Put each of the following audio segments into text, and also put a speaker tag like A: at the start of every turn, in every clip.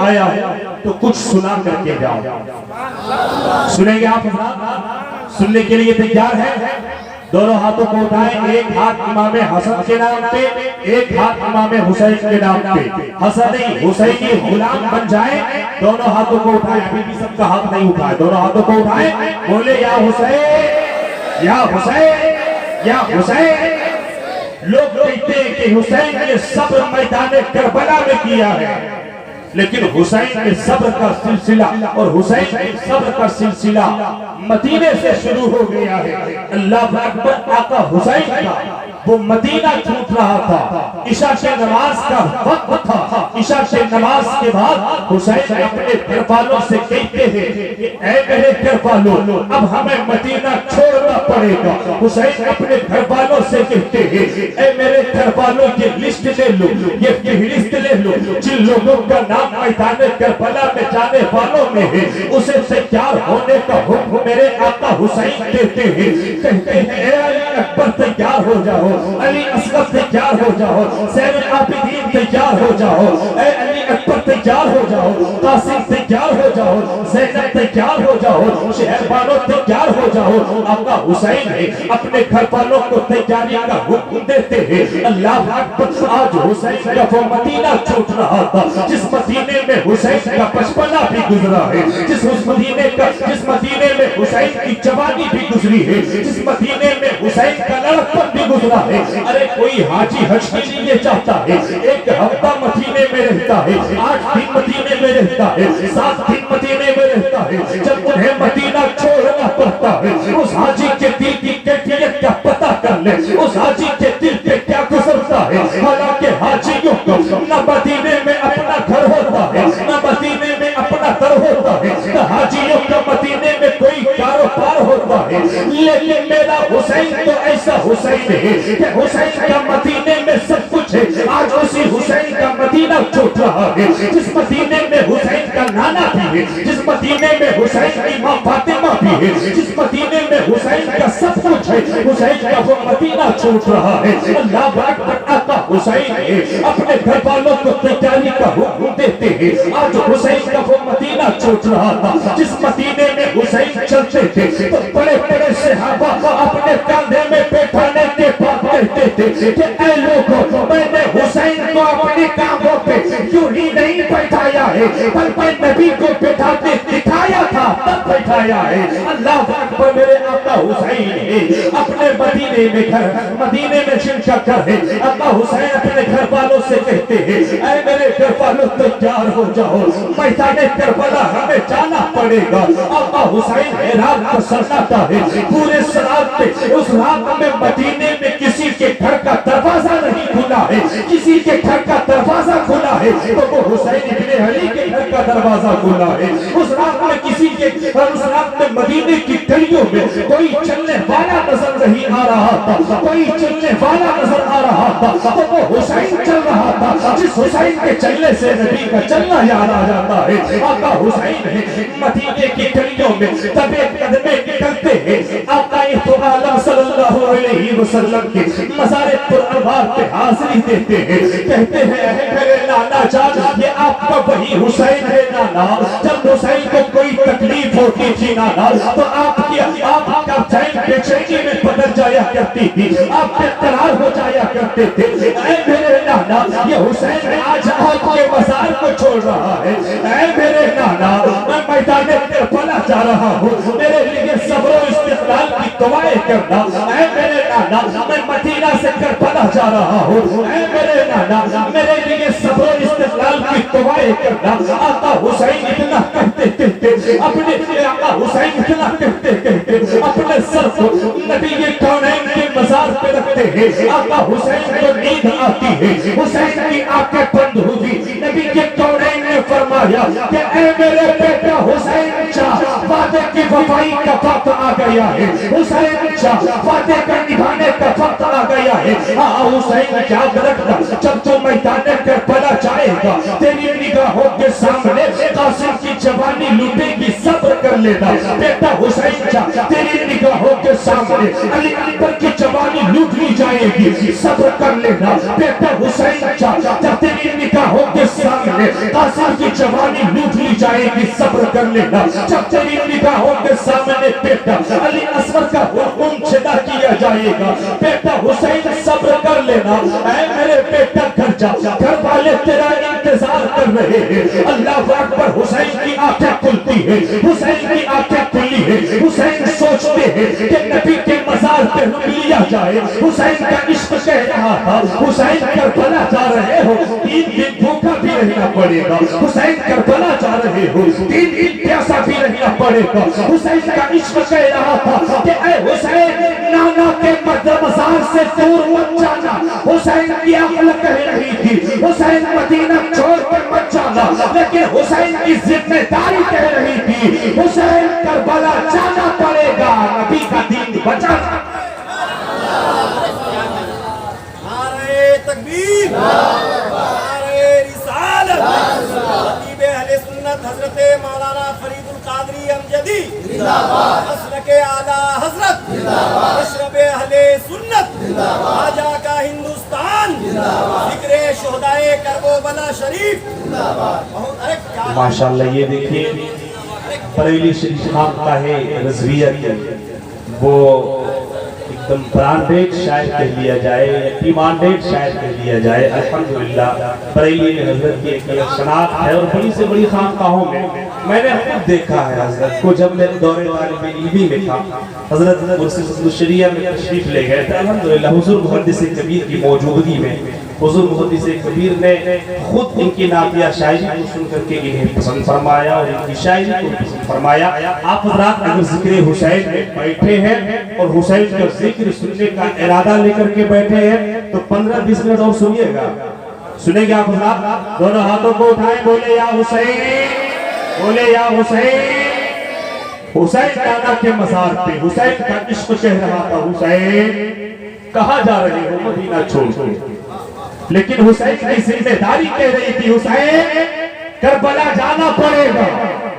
A: آیا تو کچھ سنا کر کے جاؤ. سنیں گے آپ سننے کے لیے تیار ہیں؟ دونوں ہاتھوں کو اٹھائیں. ایک ہاتھ امام حسن کے نام پہ, ایک ہاتھ امام حسین کے نام پہ. حسنی حسینی غلام بن جائیں. دونوں ہاتھوں کو اٹھائیں. ابھی بھی سب کا ہاتھ نہیں اٹھائے. دونوں ہاتھوں کو اٹھائیں. بولے یا حسین یا حسین یا حسین. لوگ کہتے ہیں کہ حسین نے صبر میدان کربلا میں کیا ہے, لیکن حسین کے صبر کا سلسلہ اور حسین کے صبر کا سلسلہ مدینے سے شروع ہو گیا ہے. اللہ اکبر. آقا حسین کا وہ مدینہ چھوٹ رہا تھا. عشاء کی نماز کا وقت تھا. عشاء کی نماز کے بعد حسین اپنے گھر والوں سے کہتے ہیں کہ اے میرے گھر والوں, اب ہمیں مدینہ چھوڑنا پڑے گا. حسین اپنے گھر والوں سے کہتے ہیں اے میرے گھر والوں, یہ لسٹ لے لو, یہ فہرست لے لو, جن لوگوں کا نام میدان کربلا میں جانے والوں میں ہے, اسے تیار ہونے کا حکم میرے آقا حسین دیتے ہیں. کہتے ہیں اے علی اکبر تیار ہو جاؤ, علی اصغر تیار ہو جاؤ, زین العابدین تیار ہو جاؤ, اے علی اکبر تیار ہو جاؤ, قاسم تیار ہو جاؤ, زینب تیار ہو جاؤ, شہربانو تیار ہو جاؤ. آقا حسین ہے اپنے گھر والوں کو تیاری کا حکم دیتے ہیں. اللہ اکبر. آج حسین کا وہ مدینہ چھوٹ رہا تھا جس مدینے میں حسین کا بچپنا بھی گزرا ہے, جس مدینے میں حسین کی جوانی بھی گزری ہے, جس مدینے میں حسین کا لڑکپن بھی گزرا ہے. ارے کوئی حاجی حج کے لیے جاتا ہے, ایک ہفتہ مدینے میں رہتا ہے, 8 دن مدینے میں رہتا ہے, 7 دن مدینے میں رہتا ہے. جب انہیں مدینہ چھوڑنا پڑتا ہے, اس حاجی کے دل کی کیفیت کا پتہ کر لے, اس حاجی کے دل پہ کیا گزرتا ہے. حالانکہ حاجیوں کو نہ مدینے میں اپنا گھر ہوتا ہے, نہ مدینے میں اپنا در ہوتا ہے, نہ حاجیوں کا مدینے میں کوئی کاروبار ہوتا ہے. لیکن میرا حسین تو ایسا حسین ہے کہ حسین کا مدینے میں سب کچھ ہے. آج اسی حسین کا مدینہ چھوٹ رہا ہے جس مدینے میں حسین کا نانا بھی ہے, جس مدینے میں حسین کی ماں فاطمہ بھی ہے, جس مدینے میں حسین کا سب کچھ ہے. حسین کا وہ مدینہ چھوٹ رہا ہے. اللہ اکبر. آقا حسین ہے اپنے گھر والوں کو تیاری کا حکم دیتے ہیں. آج حسین کا وہ مدینہ چھوٹ رہا تھا جس مدینے میں حسین چلتے تھے تو بڑے بڑے صحابہ اپنے کاندھے میں بیٹھانے کے بعد کہتے تھے کہ اے لوگوں, میں نے حسین کو اپنے کاندھوں پہ کیوں ہی نہیں بیٹھایا ہے, بلکہ نبی کو بٹھا کے دکھایا تھا تب بیٹھایا ہے. اللہ اکبر. میرے آقا حسین ہے اپنے مدینے میں جن کا گھر ہے. آقا حسین اپنے گھر والوں سے کہتے ہیں اے میرے گھر والوں تیار ہو جاؤ, میدان کربلا ہمیں جانا پڑے گا. آقا حسین ہے رات کو سناتا ہے پورے رات پہ. اس رات میں مدینے میں کسی کے گھر کا دروازہ نہیں کھلا ہے, کسی کے گھر کا دروازہ کھلا ہے تو وہ حسین ابن علی کے گھر کا دروازہ کھلا ہے. اس رات میں اس رات میں مدینے کی گلیوں میں کوئی چلنے والا نظر نہیں آ رہا تھا, کوئی چلنے والا نظر آ رہا تھا تو وہ حسین چل رہا تھا جس حسین کے چلنے سے نبی کا چلنا یاد آ جاتا ہے. آقا حسین ہے مدینے کی گلیوں میں دبے قدمے نکلتے ہیں. آقا عالم صلی اللہ علیہ وسلم کے مزار پر انوار پہ حاضری دیتے ہیں. کہتے ہیں اے میرے نانا جان, یہ آپ کا وہی حسین ہے نانا. جب حسین کو کوئی تکلیف ہوتی تھی نانا تو آپ کا چین بے چینی میں بدل جایا کرتی تھی, آپ بے قرار ہو جایا کرتے تھے. اے میرے نانا, یہ حسین آج آپ کے مزار کو چھوڑ رہا ہے. اے میرے نانا, میں میدان کربلا جا رہا ہوں, میرے لیے صبر و استقلال کی دعائیں کرنا. اے میرے نانا, میں مدینہ سے کربلا جا رہا ہوں. اے میرے نانا, میرے لیے صبر و استقلال کی دعائیں کرنا. آقا حسین اتنا کہتے اپنے سر کو نبی کونین کے مزار پہ رکھتے ہیں. آقا حسین کو نیند آتی ہے, حسین کی آنکھیں بند ہوئی. نبی کے کونین نے فرمایا کہ اے میرے بیٹا حسین شاہ, وعدے کی وفائی کا وقت آ گیا ہے. حسین شاہ, وعدے کا نبھانے کا وقت آ گیا ہے. حسین یاد رکھنا, جب تو میدان کربلا جائے گا تیری نگاہوں کے سامنے قاسم کی جوانی لوٹے گی. صبر کر لینا بیٹا حسین جا تیری نگاہوں کے سامنے علی اکبر کی جوانی لوٹ لی جائے گی صبر کر لینا بیٹا حسین جا جب تیری نگاہوں کے سامنے قاسم کی جوانی لوٹ لی جائے گی صبر کر لینا جب تیری نگاہوں کے سامنے بیٹا علی اصغر کا حکم چھدا کیا جائے گا بیٹا حسین صبر کر لینا اے میرے بیٹا گھر جا گھر والے تیرا انتظار کر رہے ہیں اللہ اکبر حسین کی آنکھیں کھلتی ہے حسین کی آنکھیں کھلی ہے حسین سوچتے ہیں کہ نبی کے مزار پہ لیا جائے حسین کا عشق کہہ رہا تھا حسین کربلا جا رہے ہو 3 دن بھوکا بھی رہنا پڑے گا حسین کربلا جا رہے ہو 3 دن پیاسا بھی رہنا پڑے گا حسین کا عشق کہہ رہا تھا کہ اے حسین نانا کے مزار سے دور مت جانا حسین کی عقل کہہ رہی تھی حسین مدینہ چھوڑ کر مت جانا لیکن حسین کی ذمہ داری کہہ رہی تھی حسین کربلا جانا پڑے گا نبی کا دین بچانا
B: نعرہ تکبیر نعرہ رسالت خطیب اہل سنت حضرت مولانا فرید القادری امجدی مسلک اعلی حضرت مشرب اہل سنت آجا کا ہندوستان ذکر شہدائے کربلا شریف
A: ماشاءاللہ یہ دیکھیں بریلی شریف خان کا ہے رضویت وہ ایک دم برانڈیڈ شاعر کہہ لیا جائے ڈیمانڈیڈ شاعر کہہ لیا جائے الحمدللہ بریلی میں حضرت کی ایک شناخت ہے اور بڑی سے بڑی خانقاہوں میں نے خود دیکھا ہے حضرت کو جب میں دور طالب علمی میں تھا حضرت مرسی فضل الشریعہ میں تشریف لے گئے تھے الحمدللہ حضور محدث کبیر کی موجودگی میں حضور محدث کبیر نے خود ان کی نعتیہ شاعری کو سن کر کے انہیں پسند فرمایا اور ان کی شاعری کو پسند فرمایا آپ حضرات اگر ذکر حسین میں بیٹھے ہیں اور حسین کا ذکر سننے کا ارادہ لے کر کے بیٹھے ہیں تو 15-20 منٹ اور سنیے گا سنیں گے آپ حضرات دونوں ہاتھوں کو اٹھائیں بولے یا حسین بولے یا حسین حسین نانا کے مزار پہ حسین کا عشق کہہ رہا تھا حسین کہاں جا رہے ہو مدینہ چھوڑ لیکن حسین کی ذمہ داری کہہ رہی تھی حسین کربلا جانا پڑے گا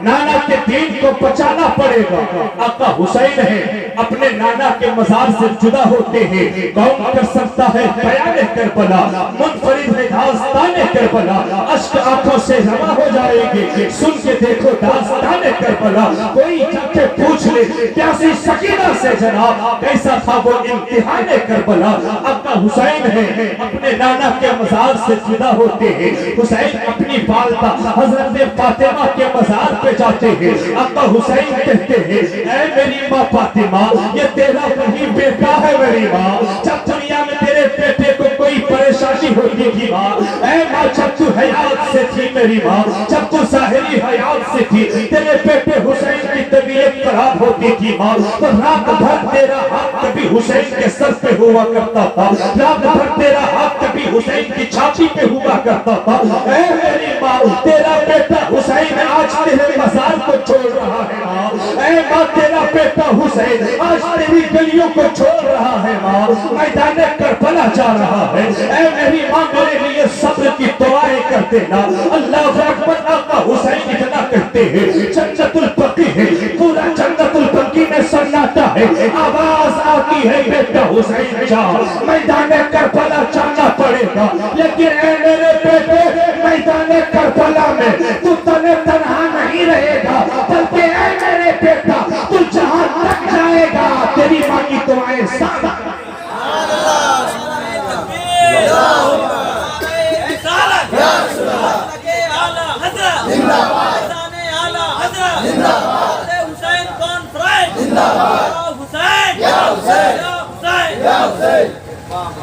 A: نانا کے دین کو بچانا پڑے گا آقا حسین ہے اپنے نانا کے مزار سے جدا ہوتے ہیں کون کر سکتا ہے بیان کربلا منفرد ہے داستان کربلا اشک آنکھوں سے جمع ہو جائے گی سن کے دیکھو داستان کربلا کوئی جا کے پوچھ لے پیاسی سکینہ سے جناب کیسا تھا وہ امتحان کربلا آقا حسین ہے اپنے نانا کے مزار سے جدا ہوتے ہیں حسین اپنی والدہ حضرت فاطمہ کے مزار پہ جاتے ہیں آقا حسین کہتے ہیں اے میری ماں فاطمہ یہ تیرا وہی بیٹا ہے میری ماں جب دنیا میں تیرے بیٹے کو کوئی پریشانی ہوتی تھی ماں اے ماں جب تو حیات سے تھی میری ماں جب تو ظاہری حیات سے تھی تیرے بیٹے حسین کی طبیعت خراب ہوتی تھی ماں تو رات بھر تیرا ہاتھ کبھی حسین کے سر پہ ہوا کرتا تھا رات بھر تیرا ہاتھ کبھی حسین کی چھاتی پہ ہوا کرتا تھا اے میری ماں تیرا بیٹا حسین آج تیرے مزار کو چھوڑ رہا ہے ماں اے ماں تیرا بیٹا حسین آج تیری گلیوں کو چھوڑ رہا ہے ماں میدان کربلا جا رہا ہے اے میری ماں میرے لیے صبر کی دعائیں کر دینا اللہ اکبر آقا حسین اتنا کہتے ہیں جنت البقیع ہے پورا جنت البقیع میں سناتا ہے آواز آتی ہے بیٹا حسین جا میدان کربلا جانا پڑے گا لیکن اے میرے بیٹے میدان کربلا میں تو تنہا نہیں رہے گا بلکہ اے میرے بیٹا تو جہاں تک جائے گا تیری ماں کی دعائیں ساتھ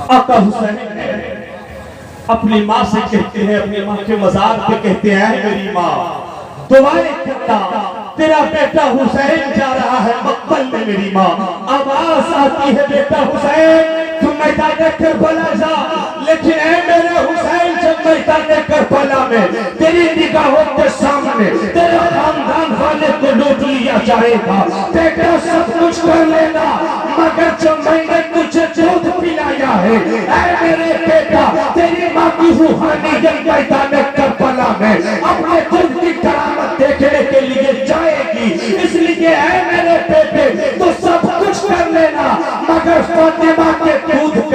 A: آقا حسین اپنی ماں سے کہتے ہیں اپنی ماں کے مزار پہ کہتے ہیں میری ماں دعائیں کرتا تیرا بیٹا حسین جا رہا ہے مقبل میں میری ماں آواز آتی ہے بیٹا حسین تم میدان کربلا جا لیکن اے میرے حسین جب میدان کربلا میں تیری نگاہوں کے سامنے تیرے خاندان والے کو لوٹ لیا جائے گا بیٹا سب کچھ کر لینا مگر جو میں نے تجھے دودھ پلایا ہے اے میرے بیٹا تیری ماں کی روحانیت میدان کربلا میں اپنے دودھ کی کرامت دیکھنے کے لیے جائے گی اس لیے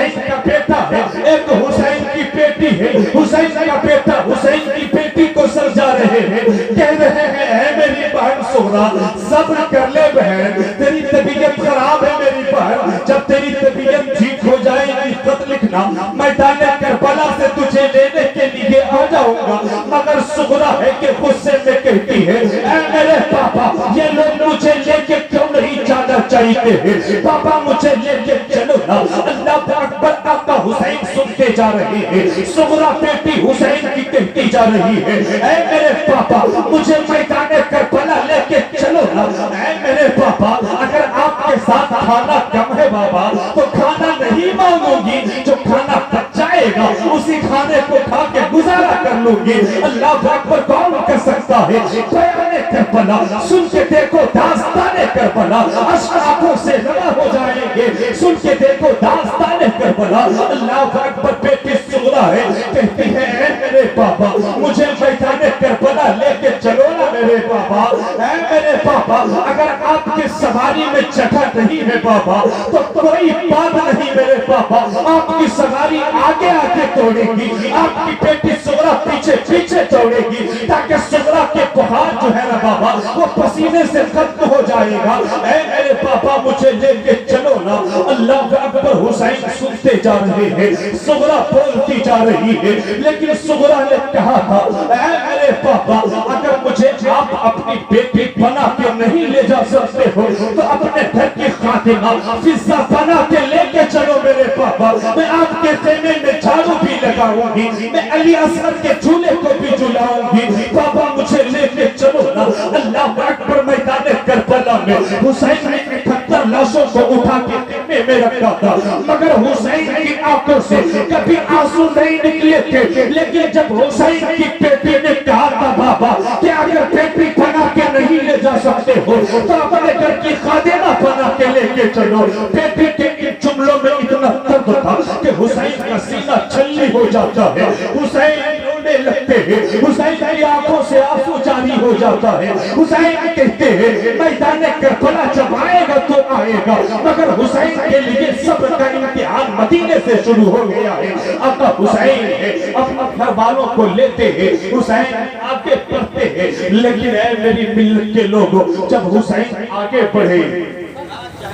A: حسین کا بیٹا ہے، ایک حسین کی بیٹی ہے، حسین کا بیٹا حسین کی بیٹی کو سمجھا رہے ہیں، کہہ رہے ہیں اے میری بہن سغرا صبر کر لے بہن، تیری طبیعت خراب ہے میری بہن، جب تیری طبیعت ٹھیک ہو جائے گی خط لکھنا، میدان کربلا سے تجھے لینے کے لیے آ جاؤں گا۔ مگر سغرا ہے کہ غصے میں کہتی ہے اے میرے پاپا یہ لوگ مجھے لے کے کیوں نہیں جانا چاہیے ہیں، پاپا مجھے لے کے چلو نا۔ اللہ اکبر، آقا حسین سنتے جا رہے ہیں، سغرا بیٹی حسین کی کہتی جا رہی ہے اے میرے پاپا مجھے میدان کربلا لے کے چلو نا۔ اے میرے پاپا اگر آپ کے ساتھ کھانا کم ہے بابا تو کھانا نہیں مانگوں گی، جو کھانا بچ جائے گا اسی کھانے کو کھا کے گزارا کر لوں گی۔ اللہ اکبر، کون کر سکتا ہے بیان کربلا؟ سن کے دیکھو داستان کربلا، اشرافوں سے روا ہو جائیں گے، سن کے دیکھو داستان کربلا۔ اللہ اکبر، بیٹی سغرا ہے کہتی ہے اے میرے پاپا مجھے میدان کربلا لے کے چلو نا میرے پاپا، اے میرے پاپا اگر آپ کی سواری میں جگہ نہیں ہے پاپا تو کوئی بات نہیں میرے پاپا، آپ کی سواری آگے آگے توڑے گی، آپ کی بیٹی سغرا پیچھے پیچھے توڑے گی، تاکہ سغرا کے بخار جو ہے نا بابا وہ پسینے سے ختم ہو جائے گا۔ اے میرے پاپا مجھے لے کے چلو نا۔ اللہ اکبر، حسین سنتے جا رہے ہیں، سغرا بولتی جا رہی ہے، لیکن سغرا نے کہا تھا اے میرے پاپا اگر مجھے آپ اپنی بیٹی بنا کے نہیں لے جا سکتے ہو تو اپنے گھر کی خاتمہ فضہ بنا کے لے کے چلو میرے پاپا، میں آپ کے خیمے میں جھاڑو بھی لگاؤں گی، میں علی اصغر کے جھولے کو بھی جھلاؤں گی، پاپا مجھے لے کے چلو نا۔ اللہ اکبر، میدان کربلا میں حسین نے 78 لاشوں کو اٹھا کے خیمے میں رکھا تھا، مگر حسین کی آنکھوں سے کبھی آنسو نہیں نکلے تھے، لیکن جب حسین کی بیٹی نے کہا تھا بابا کہ اگر بیٹی بنا کے نہیں لے جا سکتے ہو تو اپنے گھر کی خادمہ بنا کے لے کے چلو، بیٹی کے ان جملوں میں اتنا درد تھا کہ حسین کا سینہ چھلنی ہو جاتا ہے، حسین رونے لگتے ہیں، حسین کی آنکھوں سے آنسو جاری ہو جاتا ہے۔ حسین کہتے ہیں میدان کربلا جب آئے گا تو آئے گا، مگر حسین کے لیے صبر کا امتحان مدینے سے شروع ہو گیا ہے۔ آقا حسین ہے اپنا گھر والوں کو لیتے ہیں، حسین آگے بڑھتے ہیں، لیکن اے میری ملت کے لوگوں جب حسین آگے بڑھے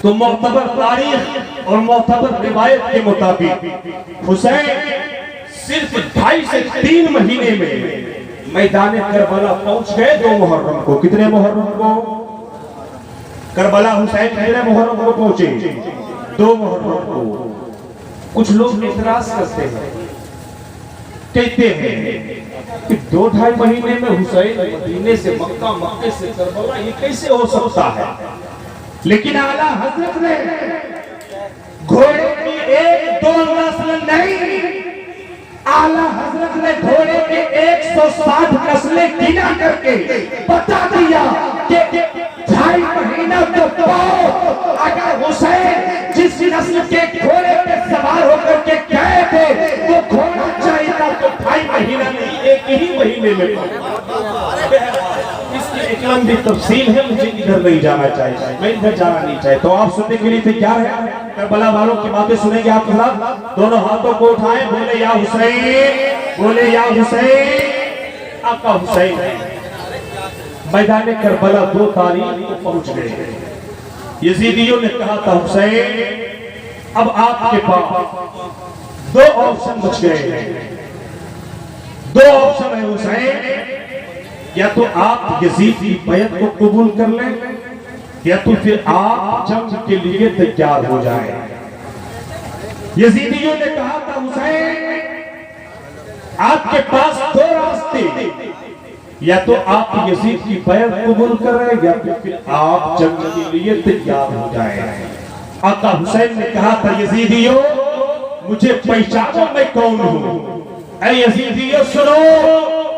A: تو معتبر تاریخ اور معتبر روایت کے مطابق حسین صرف 2.5 سے 3 مہینے میں میدان کربلا پہنچ گئے 2 محرم کو۔ کتنے محرم کو؟ کربلا حسین کتنے محرم کو پہنچے؟ 2 محرم کو۔ کچھ لوگ اعتراض کرتے ہیں، کہتے ہیں کہ 2-2.5 مہینے میں حسین مدینے سے مکہ، مکے سے کربلا، یہ کیسے ہو سکتا ہے؟ لیکن اعلیٰ حضرت نے گھوڑے کی 1-2 نسل نہیں، اعلیٰ حضرت نے گھوڑے کے 160 نسلیں گنا کر کے بتا دیا کہ 2.5 مہینہ تو بعد اگر حسین جس نسل کے گھوڑے پہ سوار ہو کر کے گئے تھے وہ گھوڑا چاہیے تھا تو 2.5 مہینہ نہیں 1 ہی مہینے میں اس کی ایک لمبی تفصیل ہے، مجھے ادھر نہیں جانا چاہیے، میں ادھر جانا نہیں چاہیے۔ تو آپ سننے کے لیے تیار ہیں؟ کربلا والوں کی باتیں سنیں گے آپ کے ساتھ؟ دونوں ہاتھوں کو اٹھائیں، بولے یا حسین، بولے یا حسین۔ آقا حسین میدان کربلا 2 تاریخ کو پہنچ گئے، یزیدیوں نے کہا تھا حسین اب آپ کے پاس 2 آپشن بچ گئے ہیں، 2 آپشن ہے حسین، یا تو آپ یزید کی بیعت کو قبول کر لیں یا تو پھر آپ جنگ کے لیے تیار ہو جائیں۔ یزیدیوں نے کہا تھا حسین آپ کے پاس 2 راستے، یا تو آپ یزید کی بیعت قبول کریں یا پھر آپ جنگ کے لیے تیار ہو جائیں۔ آقا حسین نے کہا تھا یزیدیوں مجھے پہچانو میں کون ہوں، اے یزیدیوں سنو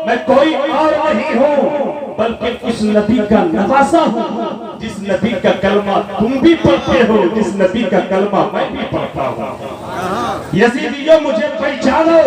A: میں کوئی اور نہیں ہوں بلکہ اس نبی کا نواسا ہوں، جس نبی کا کلمہ تم بھی پڑھتے ہو، جس نبی کا کلمہ میں بھی پڑھتا ہوں۔ یزیدیوں مجھے پہچانو،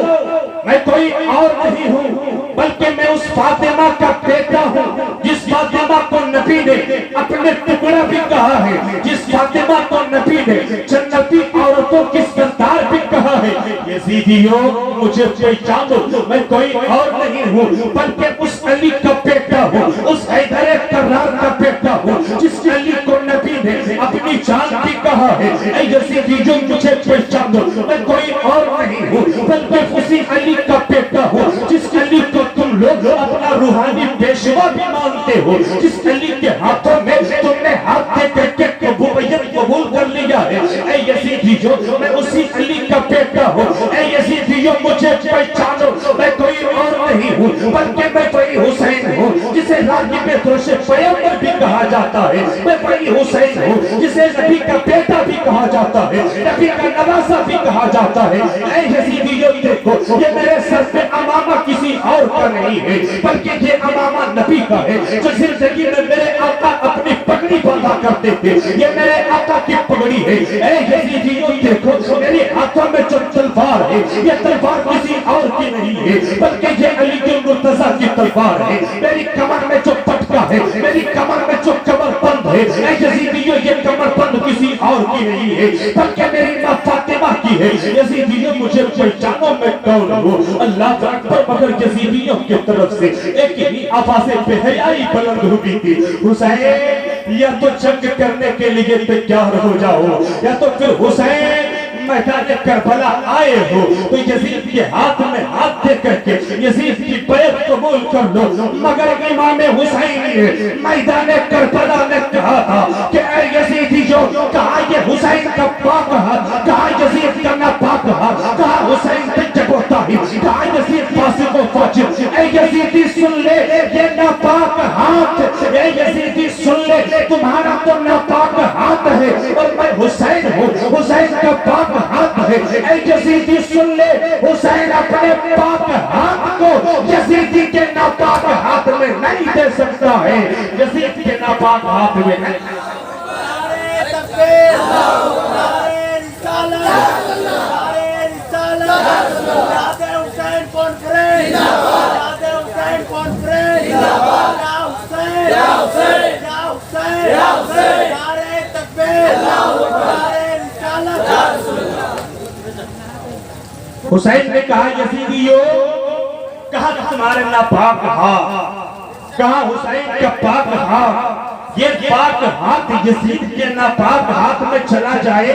A: میں کوئی اور نہیں ہوں بلکہ میں اس فاطمہ کا بیٹا ہوں جس فاطمہ کو نبی نے اپنے ٹکڑا بھی کہا ہے، جس فاطمہ کو نبی نے جنتی عورتوں کی سردار بھی کہا ہے۔ یزیدیوں مجھے پہچانو، میں کوئی اور نہیں ہوں بلکہ اس علی کا بیٹا ہوں، اس حیدر کرار کا بیٹا ہوں جس علی کو نبی نے اپنی جان بھی کہا ہے۔ اے یزیدیوں مجھے پہچانو، میں کوئی اور نہیں ہوں بلکہ اسی علی کا بیٹا ہوں جس علی کو تم لوگ اپنا روحانی پیشوا بھی مانتے ہو، جس علی کے ہاتھوں میں تم نے ہاتھ دے کر کے قبولیت قبول کر لیا ہے۔ اے یزیدیوں میں اسی علی کا بیٹا ہوں، اے یزیدیوں مجھے پہچانو، میں کوئی اور نہیں ہوں بلکہ میں وہی حسین ہوں جسے راغب دوش پیغمبر بھی کہا جاتا ہے، میں وہی حسین ہوں جسے نبی کا بیٹا بھی کہا جاتا ہے، نبی کا نواسا بھی کہا جاتا ہے۔ اے یزیدیوں دیکھو، یہ میرے سر پہ امامہ کسی اور کا نہیں ہے بلکہ یہ امامہ نبی کا ہے جو زندگی میں میرے آقا اپنی پگڑی باندھا کرتے تھے، یہ میرے آقا کی پگڑی ہے۔ اے یزیدیوں دیکھو، میرے ہاتھوں میں جو تلوار ہے یہ تلوار کسی اور کی نہیں ہے بلکہ یہ علی المرتضیٰ کی تلوار ہے۔ میری کمر میں جو پٹکا ہے، میری کمر میں جو کمر بند ہے، اے یزیدیوں یہ کمر بند کسی اور کی نہیں ہے بلکہ میری ماں فاطمہ کی ہے۔ یزیدیوں مجھے پہچانو میں کون ہوں۔ اللہ اکبر، مگر یزیدیوں کی طرف سے ایک ہی آواز بے حیائی بلند ہوئی تھی، حسین یا تو جنگ کرنے کے لیے تیار ہو جاؤ یا تو پھر حسین میدان کربلا آئے ہو تو یزید کے ہاتھ میں ہاتھ دے کر کے یزید کی بیعت قبول کر لو۔ مگر امام حسین نے میدان کربلا میں کہا تھا کہ اے یزیدیوں، کہا یہ حسین کا پاک ہاتھ، کہا یزید کا ناپاک ہاتھ، کہا حسین تجب ہوتا ہی، کہا یزید فاسق و فاجر۔ اے یزیدی سن لے یہ ناپاک ہاتھ، اے یزیدی سن لے تمہارا تو ناپاک ہاتھ ہے اور میں حسین ہوں، حسین کا پاک ہاتھ ہے۔ اے یزیدی سن لے، حسین اپنے پاک ہاتھ کو یزیدی کے ناپاک ہاتھ میں نہیں دے سکتا ہے، یزید کے ناپاک ہاتھ میں نہیں۔
B: نعرہ تکبیر، نعرہ رسالت، نعرہ رسالت، یاد حسین کانفرنس، یاد حسین کانفرنس، یا حسین، یا حسین، یا حسین، یا حسین، نعرہ تکبیر، نعرہ رسالت۔
A: حسین نے کہا یزیدیوں، کہا تمہارے ناپاک ہاتھ، کہا حسین کا پاک ہاتھ، یہ پاک ہاتھ یزید کے ناپاک ہاتھ میں چلا جائے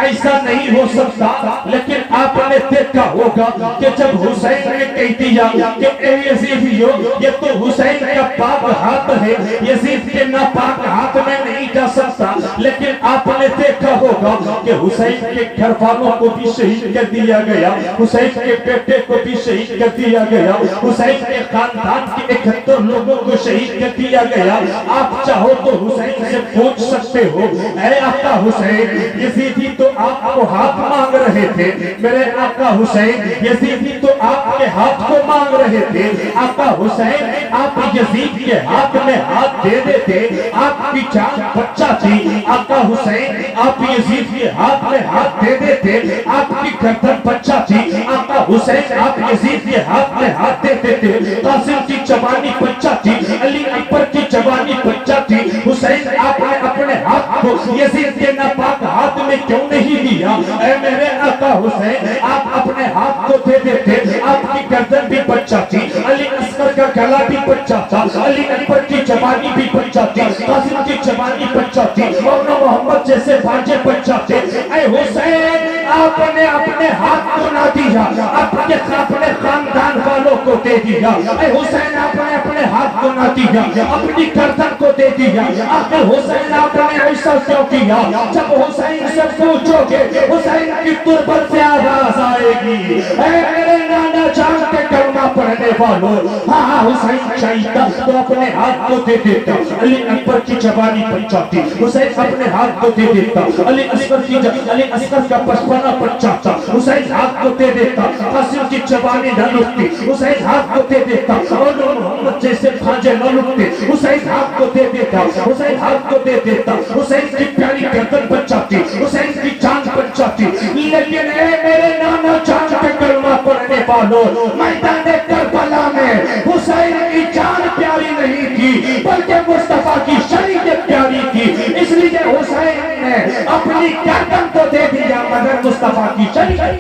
A: ایسا نہیں ہو سکتا۔ لیکن آپ نے دیکھا ہوگا کہ جب حسین نے کہہ دیا کہ اے یزیدیوں یہ تو حسین کا پاک ہاتھ ہے، یزید کے ناپاک ہاتھ میں نہیں جا سکتا، لیکن آپ نے دیکھا ہوگا کہ حسین کے گھر والوں کو بھی شہید کر دیا گیا، حسین کے بیٹے کو بھی شہید کر دیا گیا، حسین کے خاندان کے 71 لوگوں کو شہید کر دیا گیا۔ آپ چاہو تو حسین سے پوچھ سکتے ہو، اے آقا حسین، یزیدی تو آپ کو ہاتھ مانگ رہے تھے، میرے آقا حسین یزیدی تو آپ کے ہاتھ کو مانگ رہے تھے، آقا حسین آپ یزید کے ہاتھ میں ہاتھ دے دیتے، آپ کی جان بچہ تھی، آقا حسین آپ یزید کے ہاتھ میں ہاتھ دے دیتے، آپ کی گردن بچہ تھی، آقا حسین آپ یزید کے ہاتھ میں ہاتھ دے دیتے، قاسم کی جوانی بچہ تھی، علی اکبر کی جوانی بچہ تھی، حسین آپ نے اپنے ہاتھ کو یزید کے ناپاک ہاتھ میں کیوں نہیں دیا؟ اے میرے آقا حسین آپ اپنے ہاتھ کو دے دیتے، آپ کی گردن بھی بچہ تھی، علی اصغر کا گلا بھی بچہ تھا، علی اکبر کی جوانی بھی بچہ تھی، قاسم کی جوانی بچہ تھی، مولانا محمد جیسے بھانجے بچہ تھے۔ اے حسین آپ نے اپنے ہاتھ کو نہ دیا، اپنے خاندان والوں کو دے دیا، اے حسین آپ نے اپنے ہاتھ کو نہ دیا، اپنی گردن کو دے دیا، آخر حسین آپ نے ایسا کیوں کیا؟ جب حسین سے پوچھو گے حسین کی تربت سے آواز آئے گی، اے میرے نانا جان کے کلمہ پڑھنے والوں، ہاں حسین چاہیتا تو اپنے ہاتھ کو دے دیتا، علی اکبر کی جوانی بچہ تھی، حسین اپنے ہاتھ کو دے دیتا، علی اصغر کا بچپنا بچہ تھا، حسین ہاتھ کو دے دیتا، قاسم کی جوانی نہ لکتی، حسین ہاتھ کو دے دیتا، اور محمد جیسے بھانجے نہ لکتے، حسین ہاتھ کو دے دیتا، حسین ہاتھ کو دے دیتا، حسین کی پیاری گردن بچہ تھی، حسین کی جان بچہ تھی، لیکن اے میرے نانا جان کے کلمہ پڑھنے والوں، میدان کربلا میں حسین کی جان پیاری نہیں تھی بلکہ مصطفیٰ کی شریعت پیاری تھی، اس لیے حسین نے اپنی گردن کو دے دیا مگر مصطفیٰ کی شریعت۔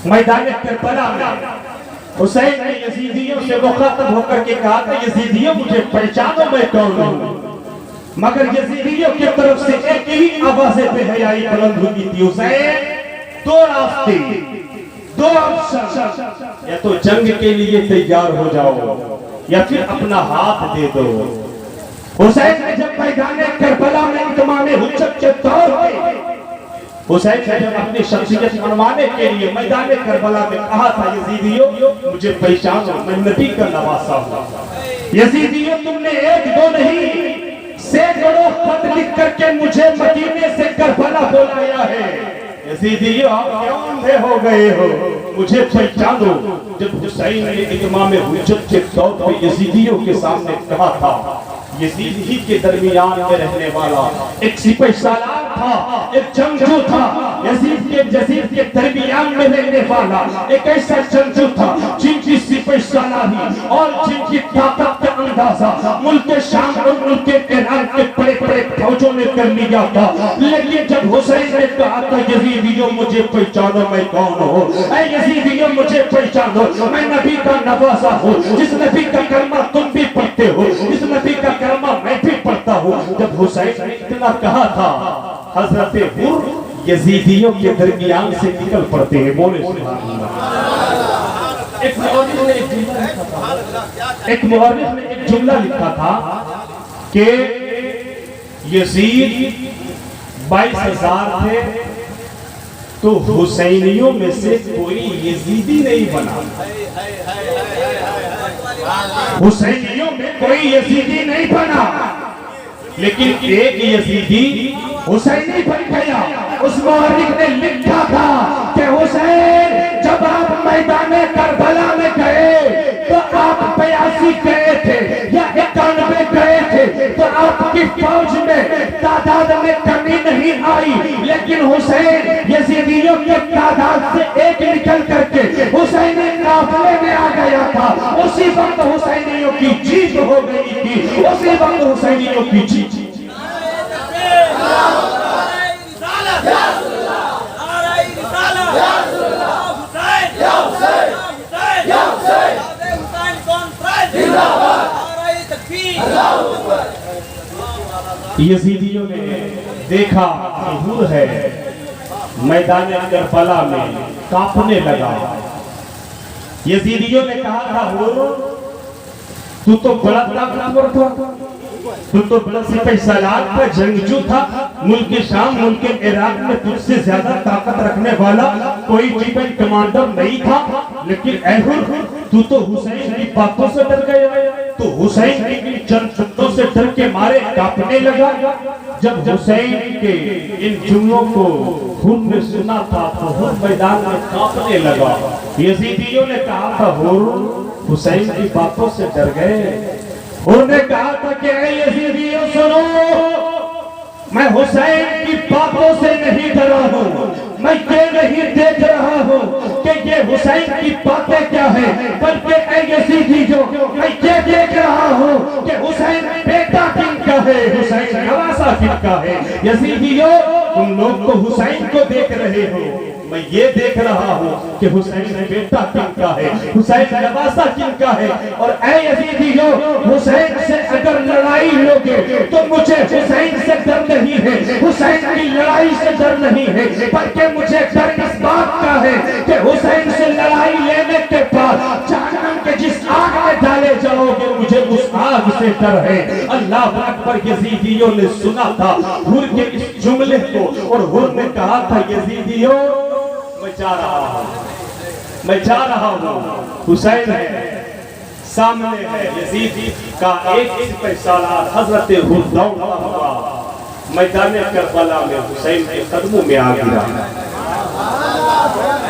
A: میدان کربلا میں حسین نے یزیدیوں سے مخاطب ہو کر کے کہا کہ یزیدیوں مجھے پہچانو میں کون ہوں، مگر یزیدیوں کی طرف سے ایک ہی آواز بے حیائی بلند ہوئی تھی، حسین دو راستے، دو آپشن، یا تو جنگ کے لیے تیار ہو جاؤ یا پھر اپنا ہاتھ دے دو۔ حسین نے جب میدان کربلا میں اتمام حجت کے طور پہ حسین نے جب اپنی شخصیت منوانے کے لیے میدان کربلا میں کہا تھا یزیدیوں مجھے پہچانو میں نبی کا نواسا ہوں، یزیدیوں تم نے ایک دو نہیں سینکڑوں خط لکھ کر کے مجھے مدینے سے کربلا بلایا ہے، یزیدیوں آپ کیوں اندھے ہو گئے ہو، مجھے پہچانو۔ جب حسین نے اتمام حجت کے طور پہ یزیدیوں کے سامنے کہا تھا، یزید ہی کے درمیان میں رہنے والا ایک سپہ سالار تھا، ایک جنگجو تھا، یزید کے درمیان میں رہنے والا ایک ایسا جنگجو تھا جن کی سپہ سالاری اور جن کی طاقت کا اندازہ ملک شام اور ملک عراق کے بڑے بڑے فوجوں نے کر لیا تھا، لیکن جب حسین نے کہا تھا یزیدیوں مجھے پہچانو میں کون ہوں، اے یزیدیوں مجھے پہچانو میں نبی کا نواسا ہوں، جس نبی کا کلمہ تم بھی پڑھتے ہو، جس نبی کا کلمہ میں بھی پڑھتا ہوں۔ جب حسین نے اتنا کہا تھا حضرت حر یزیدیوں کے درمیان سے نکل پڑتے ہیں، بولے سبحان اللہ۔ ایک مورخ نے ایک جملہ لکھا تھا کہ یزید 22,000 تھے تو حسینیوں میں سے کوئی یزیدی نہیں بنا، حسینیوں میں کوئی یزیدی نہیں بنا، لیکن ایک یزیدی حسینی بن گیا۔ اس مورخ نے لکھا تھا کہ حسین جب آپ میدان کربلا میں گئے تو آپ 82 گئے تھے یا 91 گئے تھے، تو آپ کی فوج میں تعداد میں کمی نہیں آئی، لیکن حسین یزیدیوں کی تعداد سے ایک نکل کر کے حسینی قافلے میں آ گیا تھا۔ اسی وقت حسینیوں کی جیت ہو گئی تھی، اسی وقت حسینیوں کی جیت۔ یزیدیوں نے دیکھا کہ حر ہے، میدان کربلا میں کانپنے لگا۔ یزیدیوں نے کہا تھا حر تو تو بڑا طاقتور تھا، تو تو بڑا سپہ سالار تھا، جنگجو تھا، ملک شام ملک عراق میں تجھ سے زیادہ طاقت رکھنے والا کوئی چیف اینڈ کمانڈر نہیں تھا، لیکن اے حر تو حسین کی باتوں سے ڈر گیا، تو حسین کی چند شبدوں سے ڈر کے مارے کانپنے لگا۔ جب حسین کے ان جملوں کو حر نے سنا تھا تو حر میدان میں کانپنے لگا۔ یزیدیوں نے کہا تھا حر حسین کی باتوں سے ڈر گئے، حر نے کہا تھا کہ اے یزیدیوں سنو، میں حسین کی باتوں سے نہیں ڈرا ہوں، میں یہ نہیں دیکھ رہا ہوں کہ یہ حسین کی باتیں کیا ہیں، بلکہ اے یزیدیوں میں یہ دیکھ رہا ہوں کہ حسین بیٹا کن کا ہے، حسین نواسا کن کا ہے۔ یزیدیوں تم لوگ تو حسین کو دیکھ رہے ہو، میں یہ دیکھ رہا ہوں کہ حسین بیٹا کن کا ہے، حسین نواسا کن کا ہے۔ اور اے یزیدیوں حسین سے اگر لڑائی ہوگی تو مجھے حسین سے ڈر نہیں ہے، حسین کی لڑائی سے ڈر نہیں ہے، بلکہ مجھے ڈر اس بات کا ہے کہ حسین سے لڑائی لینے کے بعد جہنم کے جس آگ میں ڈالے جاؤ گے مجھے اس آگ سے ڈر ہے۔ اللہ اکبر۔ یزیدیوں نے سنا تھا حر کے اس جملے کو، اور حر نے کہا تھا یزیدیوں میں جا رہا ہوں، حسین ہے سامنے ہے۔ یزید کا ایک سپہ سالار حضرت حر دوڑا ہوا میدان کربلا میں حسین کے قدموں میں آ گرا،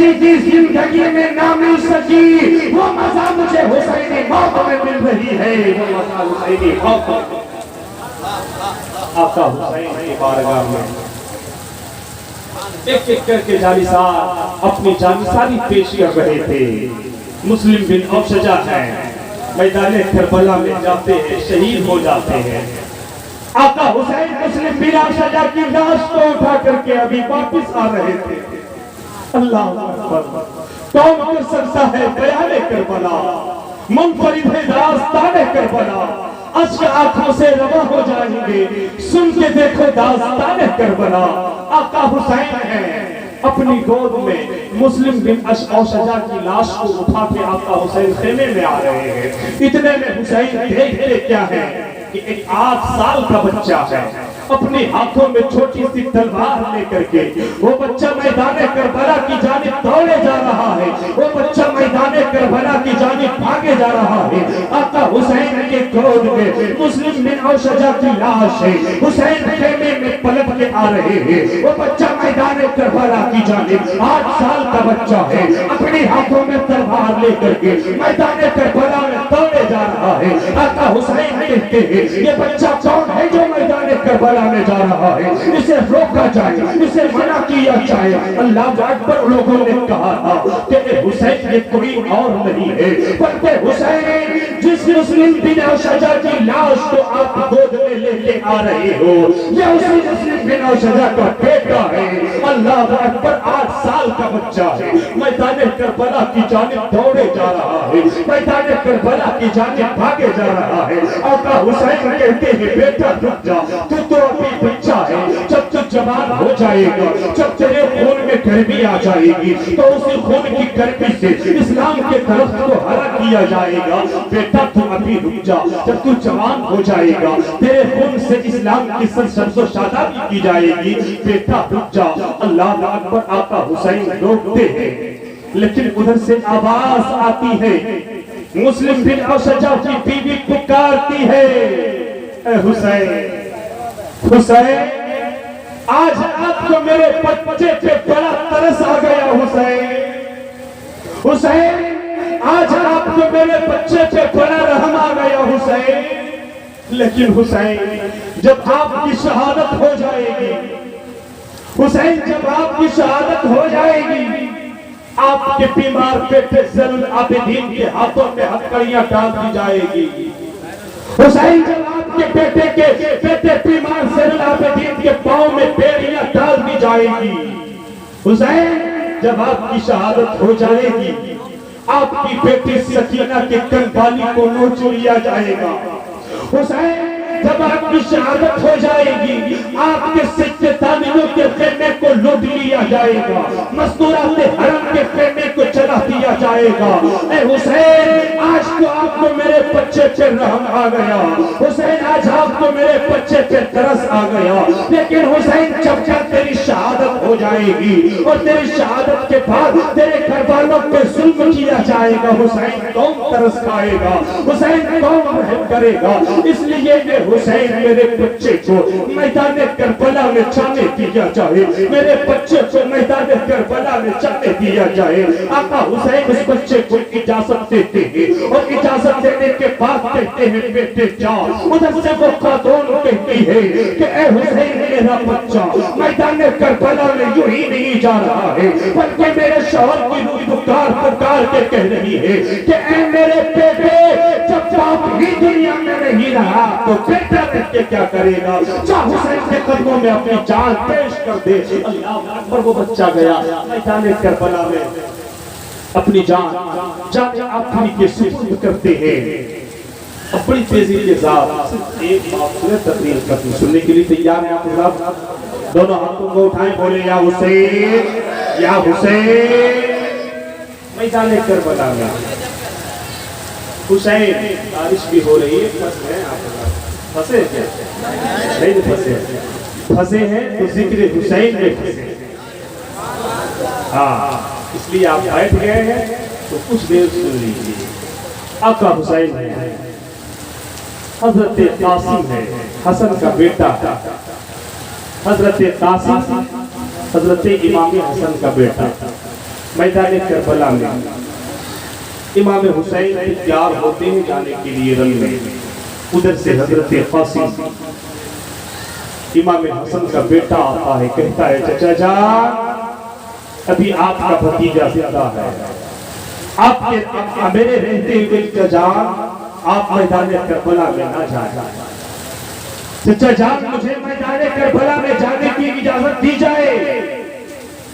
A: کسی کی زندگی میں نہ مل سکی وہ مزہ مجھے حسینی موت میں مل رہی ہے، وہ مزہ حسینی موت میں۔ آقا حسین کی بارگاہ میں ایک ایک کر کے جانثار اپنی جانثاری پیش کر رہے تھے۔ مسلم بن اوشجا ہیں، میدان کربلا میں جاتے ہیں، شہید ہو جاتے ہیں۔ آقا حسین مسلم بن اوشجا کی لاش کو اٹھا کر کے ابھی واپس آ رہے تھے۔ اللہ اکبر، کون کر سکتا ہے بیان کربلا، منفرد ہے داستان کربلا، اشک آنکھوں سے رواں ہو جائیں گے، سن کے دیکھو داستان کربلا۔ آقا حسین ہیں، اپنی گود میں مسلم بن اوشجا کی لاش کو اٹھا کے آقا حسین خیمے میں آ رہے ہیں۔ اتنے میں حسین دیکھتے کیا ہے کہ ایک 8 سال کا بچہ ہے، اپنے ہاتھوں میں چھوٹی سی تلوار لے کر کے وہ بچہ میدان کربلا کی جانب دوڑے جا رہا ہے، وہ بچہ میدان کربلا کی جانب بھاگے جا رہا ہے۔ آقا حسین کے گود میں مسلم بن اوشجا کی لاش ہے، حسین خیمے میں پلٹ کے آ رہے ہیں، وہ بچہ میدان کربلا کی جانب 8 سال کا بچہ ہے، اپنے ہاتھوں میں تلوار لے کر کے میدان کربلا میں دوڑے جا رہا ہے۔ آقا حسین کہتے ہیں یہ بچہ کون ہے جو میدان کربلا میں جا رہا ہے، اسے روکا جائے، اسے منع کیا جائے۔ اللہ اکبر، لوگوں نے کہا تھا کہ حسین یہ کوئی اور نہیں ہے بلکہ حسین جس مسلم بن اوشجا کی لاش کو آپ گود میں لے کے آ رہے ہو یہ اسی مسلم بن اوشجا کا بیٹا ہے۔ اللہ اکبر، 8 سال کا بچہ ہے، میدان کربلا کی جانب دوڑے جا رہا ہے، میدان کربلا کی جانب بھاگے جا رہا ہے۔ آقا حسین کہتے ہیں بیٹا رک جا، تو ابھی بچہ ہے، جب تو جوان ہو جائے گا، جب تیرے خون میں گرمی آ جائے گی تو اسی خون کی گرمی سے اسلام کے درخت کو ہرا کیا جائے گا۔ بیٹا تو ابھی رک جا، جب تو جوان ہو جائے گا تیرے خون سے اسلام کی سرسبز و شادابی کی جائے گی، بیٹا رک جا۔ اللہ اکبر، آقا حسین روکتے ہیں، لیکن ادھر سے آواز آتی ہے، مسلم بن اوشجا کی بیوی پکارتی ہے، اے حسین، حسین آج آپ کو میرے بچے پہ بڑا ترس آ گیا، حسین، حسین آج آپ کو میرے بچے پہ بڑا رحم آ گیا، حسین، لیکن حسین جب آپ کی شہادت ہو جائے گی، حسین جب آپ کی شہادت ہو جائے گی آپ کے بیمار بیٹے زین العابدین کے ہاتھوں میں ہتھکڑیاں ڈال دی جائے گی۔ حسین جب آپ کے بیٹے بیمار زین العابدین کے پاؤں میں بیڑیاں ڈال دی جائے گی، حسین جب آپ کی شہادت ہو جائے گی آپ کی بیٹی سکینہ کے کنبالی کو نوچ لیا جائے گا، حسین جب آپ کی شہادت ہو جائے گی آپ کے سجدے دانیوں کے خیمے کو لوٹ لیا جائے گا، مستورات حرم کے خیمے کو چلا دیا جائے گا۔ اے حسین آج تو آپ کو میرے بچے پہ رحم آ گیا، حسین آج آپ کو میرے بچے پہ ترس آ گیا، لیکن حسین جب جب تیری شہادت ہو جائے گی اور تیری شہادت کے بعد تیرے گھر والوں پہ ظلم کیا جائے گا، حسین کون ترس کھائے گا، حسین کون رحم کرے گا؟ اس لیے حسین میرے بچے کو میدان کربلا میں جانے دیا جائے، میرے بچے کو میدان کربلا میں جانے دیا جائے۔ آقا حسین اس بچے کو اجازت دیتے ہیں اور اجازت دینے کے بعد کہتے ہیں بیٹے جاؤ۔ ادھر سے وہ خاتون کہتی ہے کہ اے حسین میرا بچہ میدان کربلا میں یوں ہی نہیں جا رہا ہے بلکہ میرے شوہر کی روح پکار پکار کے کہہ رہی ہے کہ اے میرے بیٹے جب باپ ہی دنیا میں نہیں رہا تو بیٹا رہ کے کیا کرے گا؟ جا حسین کے قدموں میں اپنی جان پیش کر دے۔ اللہ اکبر، وہ بچہ گیا میدان کربلا میں اپنی جان آخری کے سپرد کرتے ہیں۔ بڑی تیزی کے ساتھ ایک بات تقریر کرتی سننے کے لیے تیار ہیں آپ لوگ؟ دونوں ہاتھوں کو اٹھائیں، بولے یا حسین یا حسین۔ میدان کربلا میں حسین، بارش بھی ہو رہی ہے، پھنسے کیا؟ نہیں پھنسے، پھنسے ہیں تو ذکر حسین میں پھنسے، ہاں اس لیے آپ بیٹھ گئے ہیں تو کچھ دیر سن لیجیے۔ آقا حسین ہے، حضرت قاسم ہے، حسن کا بیٹا، حضرت قاسم حضرت امام حسن کا بیٹا، میدان کربلا میں امام حسین تیار ہوتے ہیں جانے کے لیے رن میں. ادھر سے حضرت قاسم امام حسن کا بیٹا آتا ہے, کہتا ہے چچا جان ابھی آپ کا بھتیجا زندہ ہے, آپ کے میرے رہتے ہوئے چچا جان آپ میدان کربلا میں نہ جائیں. چچا جان مجھے میدان کربلا میں جانے کی اجازت دی جائے.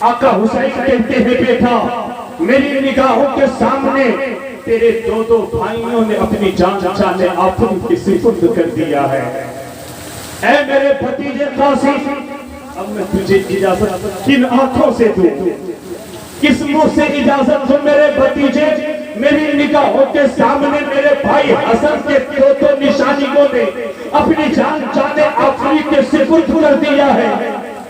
A: آقا حسین کہتے ہیں بیٹا میری نگاہوں کے سامنے تیرے دو بھائیوں نے اپنی جان چاہے آپن کی سپرد کر دیا ہے. اے میرے بھتیجے قاسم اب میں تجھے اجازت کن آنکھوں سے دوں, کس منہ سے اجازت دوں میرے بھتیجے؟ میری نگاہوں کے سامنے میرے بھائی حسن کے دو نشانیوں نے اپنی جان چاہے آفری کے سپرد کر دیا ہے.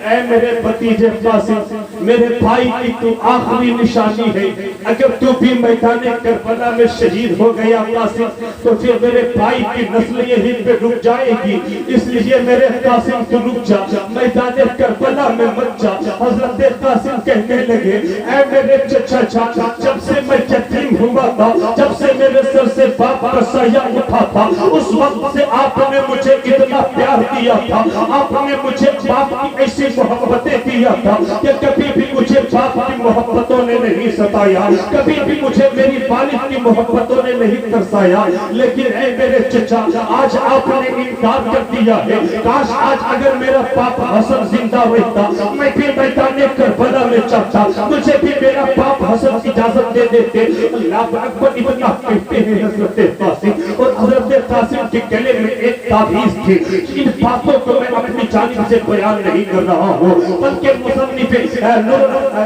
A: اے میرے بھتیجے قاسم میرے بھائی کی تو آخری نشانی ہے. اگر تو بھی میدان کربلا میں شہید ہو گیا قاسم تو پھر میرے بھائی کی نسل یہی پہ رک جائے گی. اس لیے میرے قاسم تو رک جا, میدان کربلا میں مت جا. حضرت قاسم کہنے لگے اے میرے چچا چاچا جب سے میں یتیم ہوا تھا, جب سے میرے سر سے باپ کا سایہ اٹھا تھا, اس وقت سے آپ نے مجھے اتنا پیار دیا تھا, آپ نے مجھے باپ کی ایسی محبتیں دیا تھا کہ کبھی بھی مجھے باپ کی محبتوں نے نہیں ستایا, کبھی بھی مجھے میری والد کی محبتوں نے نہیں ترسایا. لیکن اے میرے چچا آج آپ نے انکار کر دیا ہے. کاش آج اگر میرا باپ حسن زندہ رہتا میں بھی میدان کربلا میں چاہتا, مجھے بھی میرا باپ حسن کی اجازت دے دیتے. اللہ اکبر اتنا کہتے ہیں حضرت قاسم, اور حضرت قاسم کے گلے میں ایک تعویذ تھی. ان باتوں کو میں اپنی جانب سے بیان نہیں کر رہا ہوں, بلکہ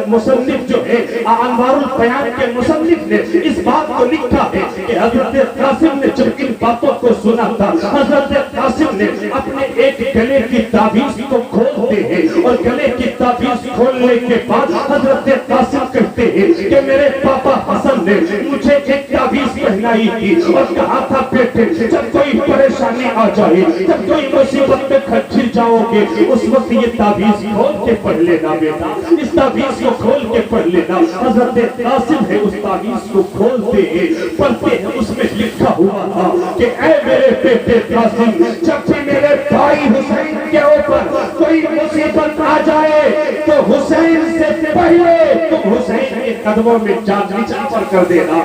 A: مصنف جو ہے انوار البیان کے مصنف نے اس بات کو لکھا ہے کہ حضرت قاسم نے جب ان باتوں کو سنا تھا, حضرت قاسم نے اپنے ایک گلے کی تعویذ کو کھولتے ہیں, اور گلے کی تعویذ کھولنے کے بعد حضرت قاسم کہتے ہیں کہ میرے پاپا حسن نے مجھے ایک تعویذ پہنائی تھی اور کہا تھا بیٹے جب کوئی پریشانی آ جائے, جب کوئی مصیبت میں کھٹر جاؤ گے, اس وقت یہ تعویذ کھول کے پڑھ لینا بیٹا, اس تعویذ کو کھول کے پڑھ لینا. حضرت قاسم ہے اس تعویذ کو کھولتے ہیں, پڑھتے ہیں, اس میں لکھا ہوا تھا کہ اے میرے بیٹے قاسم جب بھی میرے بھائی حسین کے اوپر کوئی مصیبت آ جائے تو حسین سے پہلے تم حسین کے قدموں میں جان نچھاور کر دینا.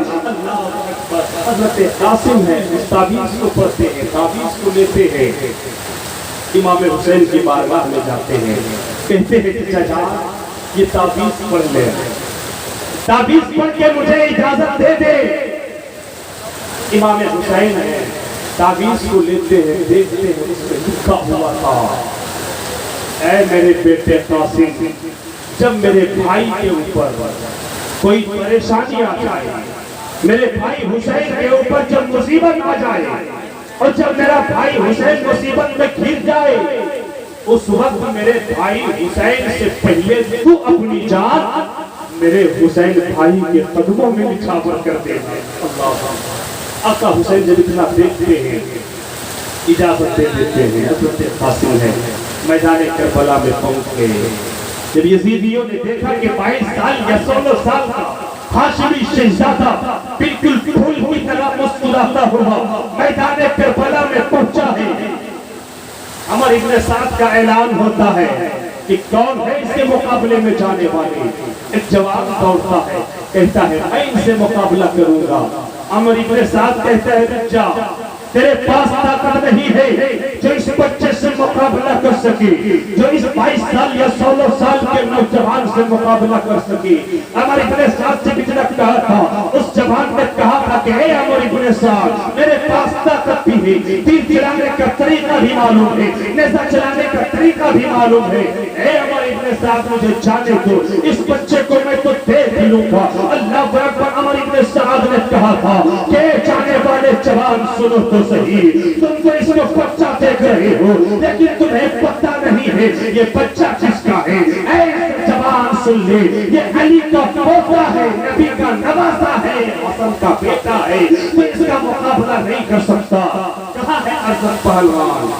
A: حضرت قاسم ہے اس تعویذ کو پڑھتے ہیں, تعویذ کو لیتے ہیں, امام حسین کی بارگاہ میں جاتے ہیں, کہتے ہیں چچا جان یہ تعویذ پڑھ لے, تعویذ پڑھ کے مجھے اجازت دے دے. امام حسین ہے تعویذ کو لیتے ہیں, دیکھتے ہیں اس میں لکھا ہوا تھا اے میرے بیٹے قاسم جب میرے بھائی کے اوپر کوئی پریشانی آ جائے, میرے بھائی حسین کے اوپر جب مصیبت آ جائے, اور جب میرا بھائی حسین مصیبت میں گر جائے, اس وقت میرے بھائی حسین سے پہلے تو اپنی جان میرے حسین بھائی کے قدموں میں نچھاور کر دینا. اللہ آقا حسین جب اتنا دیکھتے ہیں اجازت دے دیتے ہیں. حضرت قاسم ہے میدان کربلا میں پہنچ گئے. جب یزیدیوں نے دیکھا کہ 22 سال یا 16 سال کا ہاشمی شہزادہ بالکل پھول کی طرح مسکراتا ہوا میدان کربلا میں پہنچا ہے, عمر ابن سعد کا اعلان ہوتا ہے کہ کون ہے اس کے مقابلے میں جانے والے. ایک جوان دوڑتا ہے, کہتا ہے میں ان سے مقابلہ کروں گا. عمر ابن سعد کہتا ہے جا, تیرے پاس طاقت نہیں ہے جو اس بچے سے مقابلہ کر سکی, جو اس 22 سال یا 16 سال کے نوجوان سے مقابلہ کر سکی. عمر ابن سعد سے کچھ نہ کہا تھا, اس جوان نے کہا تھا کہ اے عمر ابن سعد میرے پاس طاقت بھی ہے, تیر چلانے کا طریقہ بھی معلوم ہے, نیزہ چلانے کا طریقہ بھی معلوم ہے. اے عمر ابن سعد مجھے جانے دو, اس بچے کو میں تو دیکھ لوں گا. اللہ اکبر. عمر ابن سعد نے کہا تھا کہ جانے والے جوان سنو تو صحیح, تم تو اس کو بچہ دیکھ رہے ہو لیکن تمہیں پتہ نہیں ہے یہ بچہ کس کا ہے. اے جوان سن لے, یہ علی کا پوتا ہے, نبی کا نواسا ہے, حسن کا بیٹا ہے, تو اس کا مقابلہ نہیں کر سکتا. کہاں ہے ارزق پہلوان,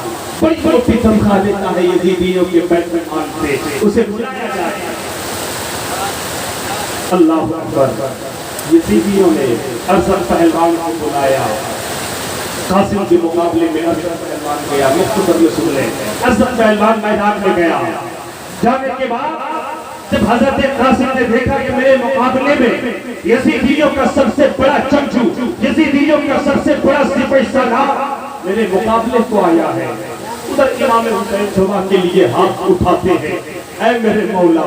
A: بڑی موٹی تنخواہ لیتا ہے یزیدیوں کے بیت الخان سے, اسے بلایا جائے. اللہ اکبر. یزیدیوں نے ارسل پہلوان کو بلایا. قاسم کے مقابلے میں ارسل پہلوان گیا. مختصر میں سن لیں. ارسل پہلوان میدان میں گیا. جانے کے بعد جب حضرت قاسم نے دیکھا کہ میرے مقابلے میں یزیدیوں کا سب سے بڑا چمچو, یزیدیوں کا سب سے بڑا سپاہی سالار میرے مقابلے کو آیا ہے, ادھر امام حسین دعا کے لیے ہاتھ اٹھاتے ہیں. اے میرے مولا,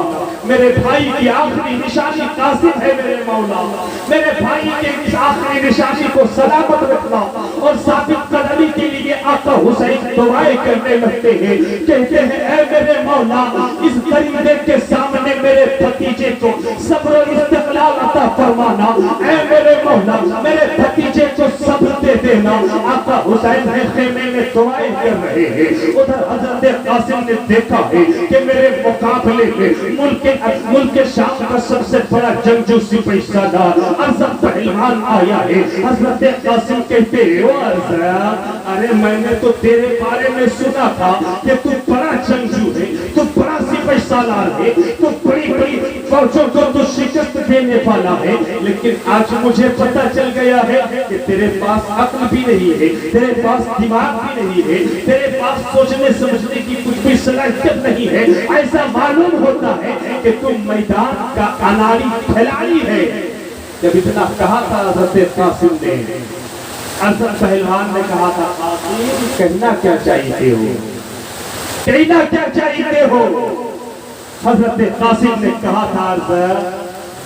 A: میرے بھائی کی آخری نشانی قاسم ہے. میرے مولا, میرے بھائی کے اس آخری نشانی کو سلامت رکھنا. اور ثابت قدمی کے لیے آقا حسین دعائیں کرنے لگتے ہیں. کہتے ہیں اے میرے مولا, اس غریبے کے سامنے میرے بھتیجے کو صبر و استقلال عطا فرمانا. اے میرے مولا, میرے بھتیجے کو صبر دے دینا. آقا حسین خیمے میں دعائیں کر رہے ہیں. ادھر حضرت قاسم نے دیکھا ہے کہ میرے مقابلے میں ملک شام کا سب سے بڑا جنگجو سپاہی سالار ارسل پہلوان آیا ہے. حضرت قاسم کہتے ہیں او ارسل, ارے میں نے تو تیرے بارے میں سنا تھا کہ تو بڑا جنگجو ہے, تو بڑا سپاہی سالار ہے, تو بڑی بڑی فوجوں کو تو شکست دینے والا ہے. لیکن آج مجھے پتہ چل گیا ہے کہ تیرے پاس عقل بھی نہیں ہے, تیرے پاس دماغ بھی نہیں ہے, تیرے پاس سوچنے سمجھنے کی کچھ بھی صلاحیت نہیں ہے. ایسا معلوم ہوتا ہے کہ تم میدان کا اناڑی کھلاڑی ہے. جب اتنا کہا تھا حضرت قاسم نے, ارسل پہلوان نے کہا تھا قاسم کہنا کیا چاہیے ہو, کہنا کیا چاہیے ہو. حضرت قاسم نے کہا تھا ارسل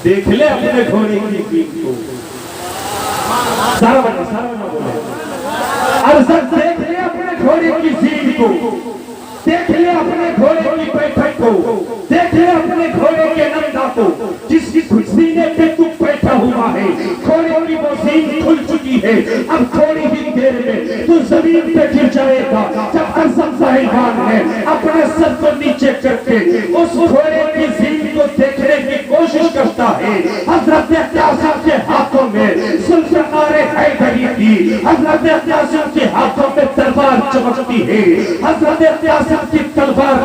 A: دیکھ لے اپنے گھوڑے کی پیٹھ کو. سارا بنا بولے, ارسل دیکھ لے اپنے گھوڑے کی سیٹ کو, دیکھ لے اپنے گھوڑے کی بیٹھک کو, دیکھ لے اپنے گھوڑے کے نندا کو, جس کی سینے پہ تو بیٹھا ہوا ہے. گھوڑے کی وہ سین کھل چکی ہے, اب تھوڑی ہی دیر میں تو زمین پہ گر جائے گا. جب ارسل پہلوان ہے اپنے سر کو نیچے کر کے اس گھوڑے کی سین کو دیکھنے کی کوشش کرتا ہے. حضرت قاسم کے ہاتھوں میں ذوالفقار حیدری کی, حضرت قاسم کے ہاتھوں میں تلوار چمکتی ہے. حضرت قاسم کی تلوار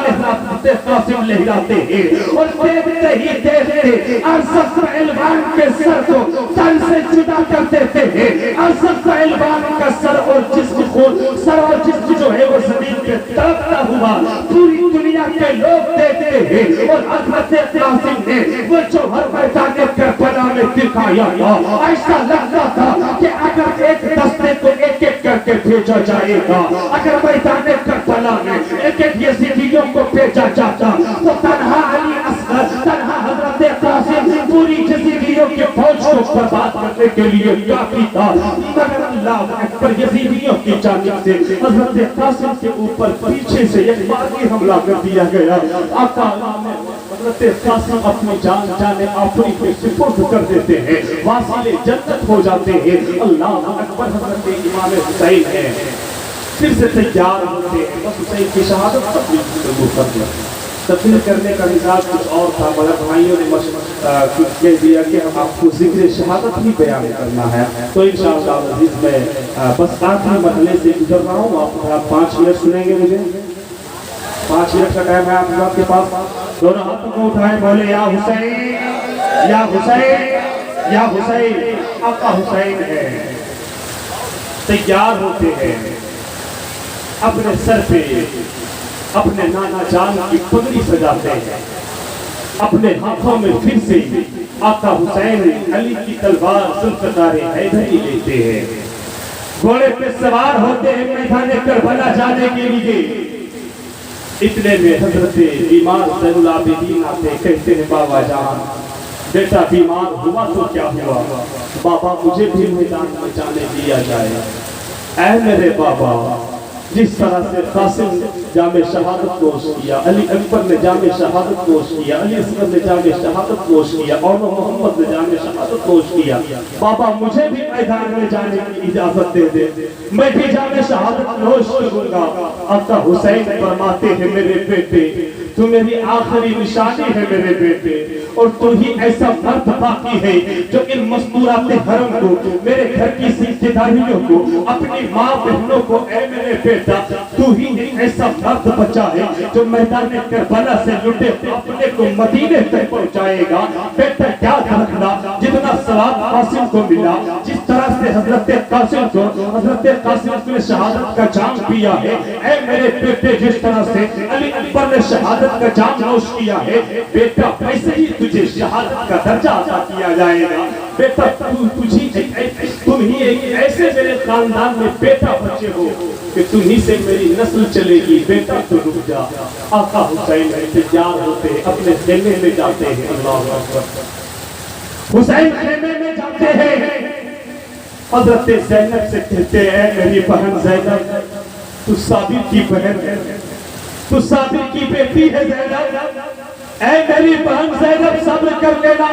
A: قاسم لہراتے ہیں اور دیکھتے ہی دیکھتے ارسل پہلوان کے سر کو تن سے جدا کر دیتے ہیں. ارسل پہلوان کا سر اور جسم جو ہے وہ زمین پہ تڑپتا ہوا پوری دنیا کے لوگ دیکھتے ہیں. اور حضرت قاسم نے وہ جوہر میدان کربلا میں دکھایا تھا. ایسا لگتا تھا کہ اگر ایک دستے کو ایک ایک کر کے بھیجا جائے گا, اگر میدان کربلا میں ایک ایک یزیدیوں کو بھیجا جاتا تو تنہا علی اصغر, تنہا حضرت قاسم پوری یزیدیوں کے فوج کو برباد کرنے کے لیے کافی تھا. مگر اللہ اکبر, یزیدیوں کی جانب سے حضرت قاسم کے اوپر پیچھے سے ایک باغی حملہ کر دیا گیا. آقا حضرت قاسم اپنی جان جانے آفری کو سپرد کر دیتے ہیں, واصل جنت ہو جاتے ہیں. اللہ اکبر. حضرت امام حسین ہے پھر سے تیار ہوتے ہیں. بس حسین کی شہادت تبدیل کرنے کا مزاج کچھ اور تھا, مگر بھائیوں نے کہہ دیا کہ ہم آپ کو ذکر شہادت ہی بیان کرنا ہے. تو انشاءاللہ عزیز میں بس آخری مرحلے سے گزر رہا ہوں. آپ 5 منٹ سنیں گے, مجھے 5 منٹ کا ٹائم ہے آپ کے پاس. دونوں ہاتھوں کو اٹھائیں, بولے یا حسین, یا حسین, یا حسین. آقا حسین ہے, تیار ہوتے ہیں, اپنے سر پہ اپنے نانا جان کی پگڑی سجاتے ہیں, اپنے ہاتھوں میں پھر سے آقا حسین علی کی تلوار ذوالفقار حیدری لیتے ہیں. گھوڑے پہ سوار ہوتے ہیں میدان کربلا جانے کے لیے. اتنے میں حضرت بیمار زین العابدین آتے, کہتے ہیں بابا جان بیٹا بیمار ہوا تو کیا ہوا, بابا مجھے بھی میدان میں جانے دیا جائے. اے میرے بابا, جس طرح سے قاسم جامِ شہادت نوش کیا, علی اکبر نے جامِ شہادت نوش کیا, علی اصغر نے جامِ شہادت نوش کیا, اور محمد نے جامِ شہادت نوش کیا, بابا مجھے بھی میدان میں جانے کی اجازت دے دے, میں بھی جامِ شہادت نوش کروں گا. آقا حسین فرماتے ہیں میرے بیٹے تو میری آخری نشانی ہے میرے بیٹے، اور تو ہی ایسا مرد باقی ہے جو ان مستورات حرم کو، میرے گھر کی ذمہ داریوں کو، اپنی ماں بہنوں کو، اے میرے بیٹا تو ہی ایک ایسا مرد بچا ہے جو میدان کربلا سے لٹے اپنے کو مدینے تک پہنچائے گا۔ بیٹا یاد رکھنا، جتنا ثواب قاسم کو ملا، جس طرح سے حضرت قاسم کو شہادت کا جام پیا ہے، اے میرے بیٹے جس طرح سے علی اکبر نے شہادت کا جام نوش کیا ہے، بیٹا ویسے ہی تجھے شہادت کا درجہ عطا کیا جائے گا۔ بیٹا تم ہی ایک ایسے میرے خاندان میں بیٹا بچے ہو کہ تمہیں سے میری نسل چلے گی۔ بیٹا تو رک جا۔ آقا حسین انتظار ہوتے اپنے خیمے میں جاتے ہیں، اللہ اکبر، حسین خیمے میں جاتے ہیں، حضرت زینب سے کہتے ہیں، اے میری بہن زینب، تو صابر کی بہن ہے، تو صابر کی بیٹی ہے زینب، اے میری بہن زینب صبر کر لینا،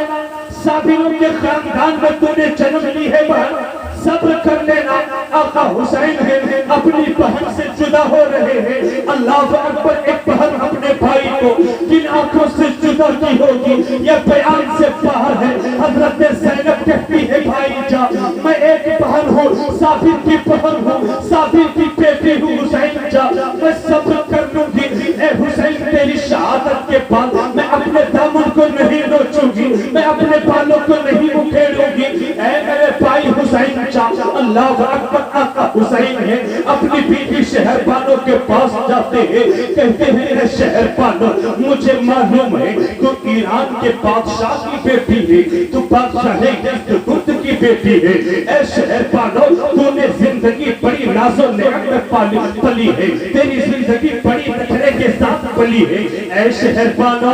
A: صابروں کے خاندان میں تو نے جنم لی ہے بہن، صبر کر لینا۔ آقا حسین ہے اپنی بہن سے جدا ہو رہے ہیں، اللہ اکبر، ایک بہن اپنے بھائی کو کن آنکھوں سے جدا کی ہوگی یہ بیان سے باہر ہے۔ حضرت زینب کہتی ہے، بھائی جا، میں ایک بہن ہوں، صابر کی بہن ہوں، صابر کی بیٹی ہوں، حسین جا، میں صبر کر لوں گی۔ اے حسین، تیری شہادت کے بعد میں اپنے دامن کو نہیں نوچوں گی، میں اپنے بالوں کو نہیں اکھیڑوں گی۔ اے میرے بھائی حسین جا، اللہ اکبر، آقا حسین ہے اپنی بیٹی شہربانو کے پاس جاتے ہیں، کہتے ہیں، اے شہربانو، مجھے معلوم ہے تو ایران کے بادشاہ کی بیٹی ہے، تو بادشاہ یزدگرد کی بیٹی ہے۔ اے شہربانو، تو نے زندگی بڑی ناز و نعمت میں پلی ہے، تیری زندگی بڑی نخرے کے ساتھ پلی ہے۔ اے شہربانو،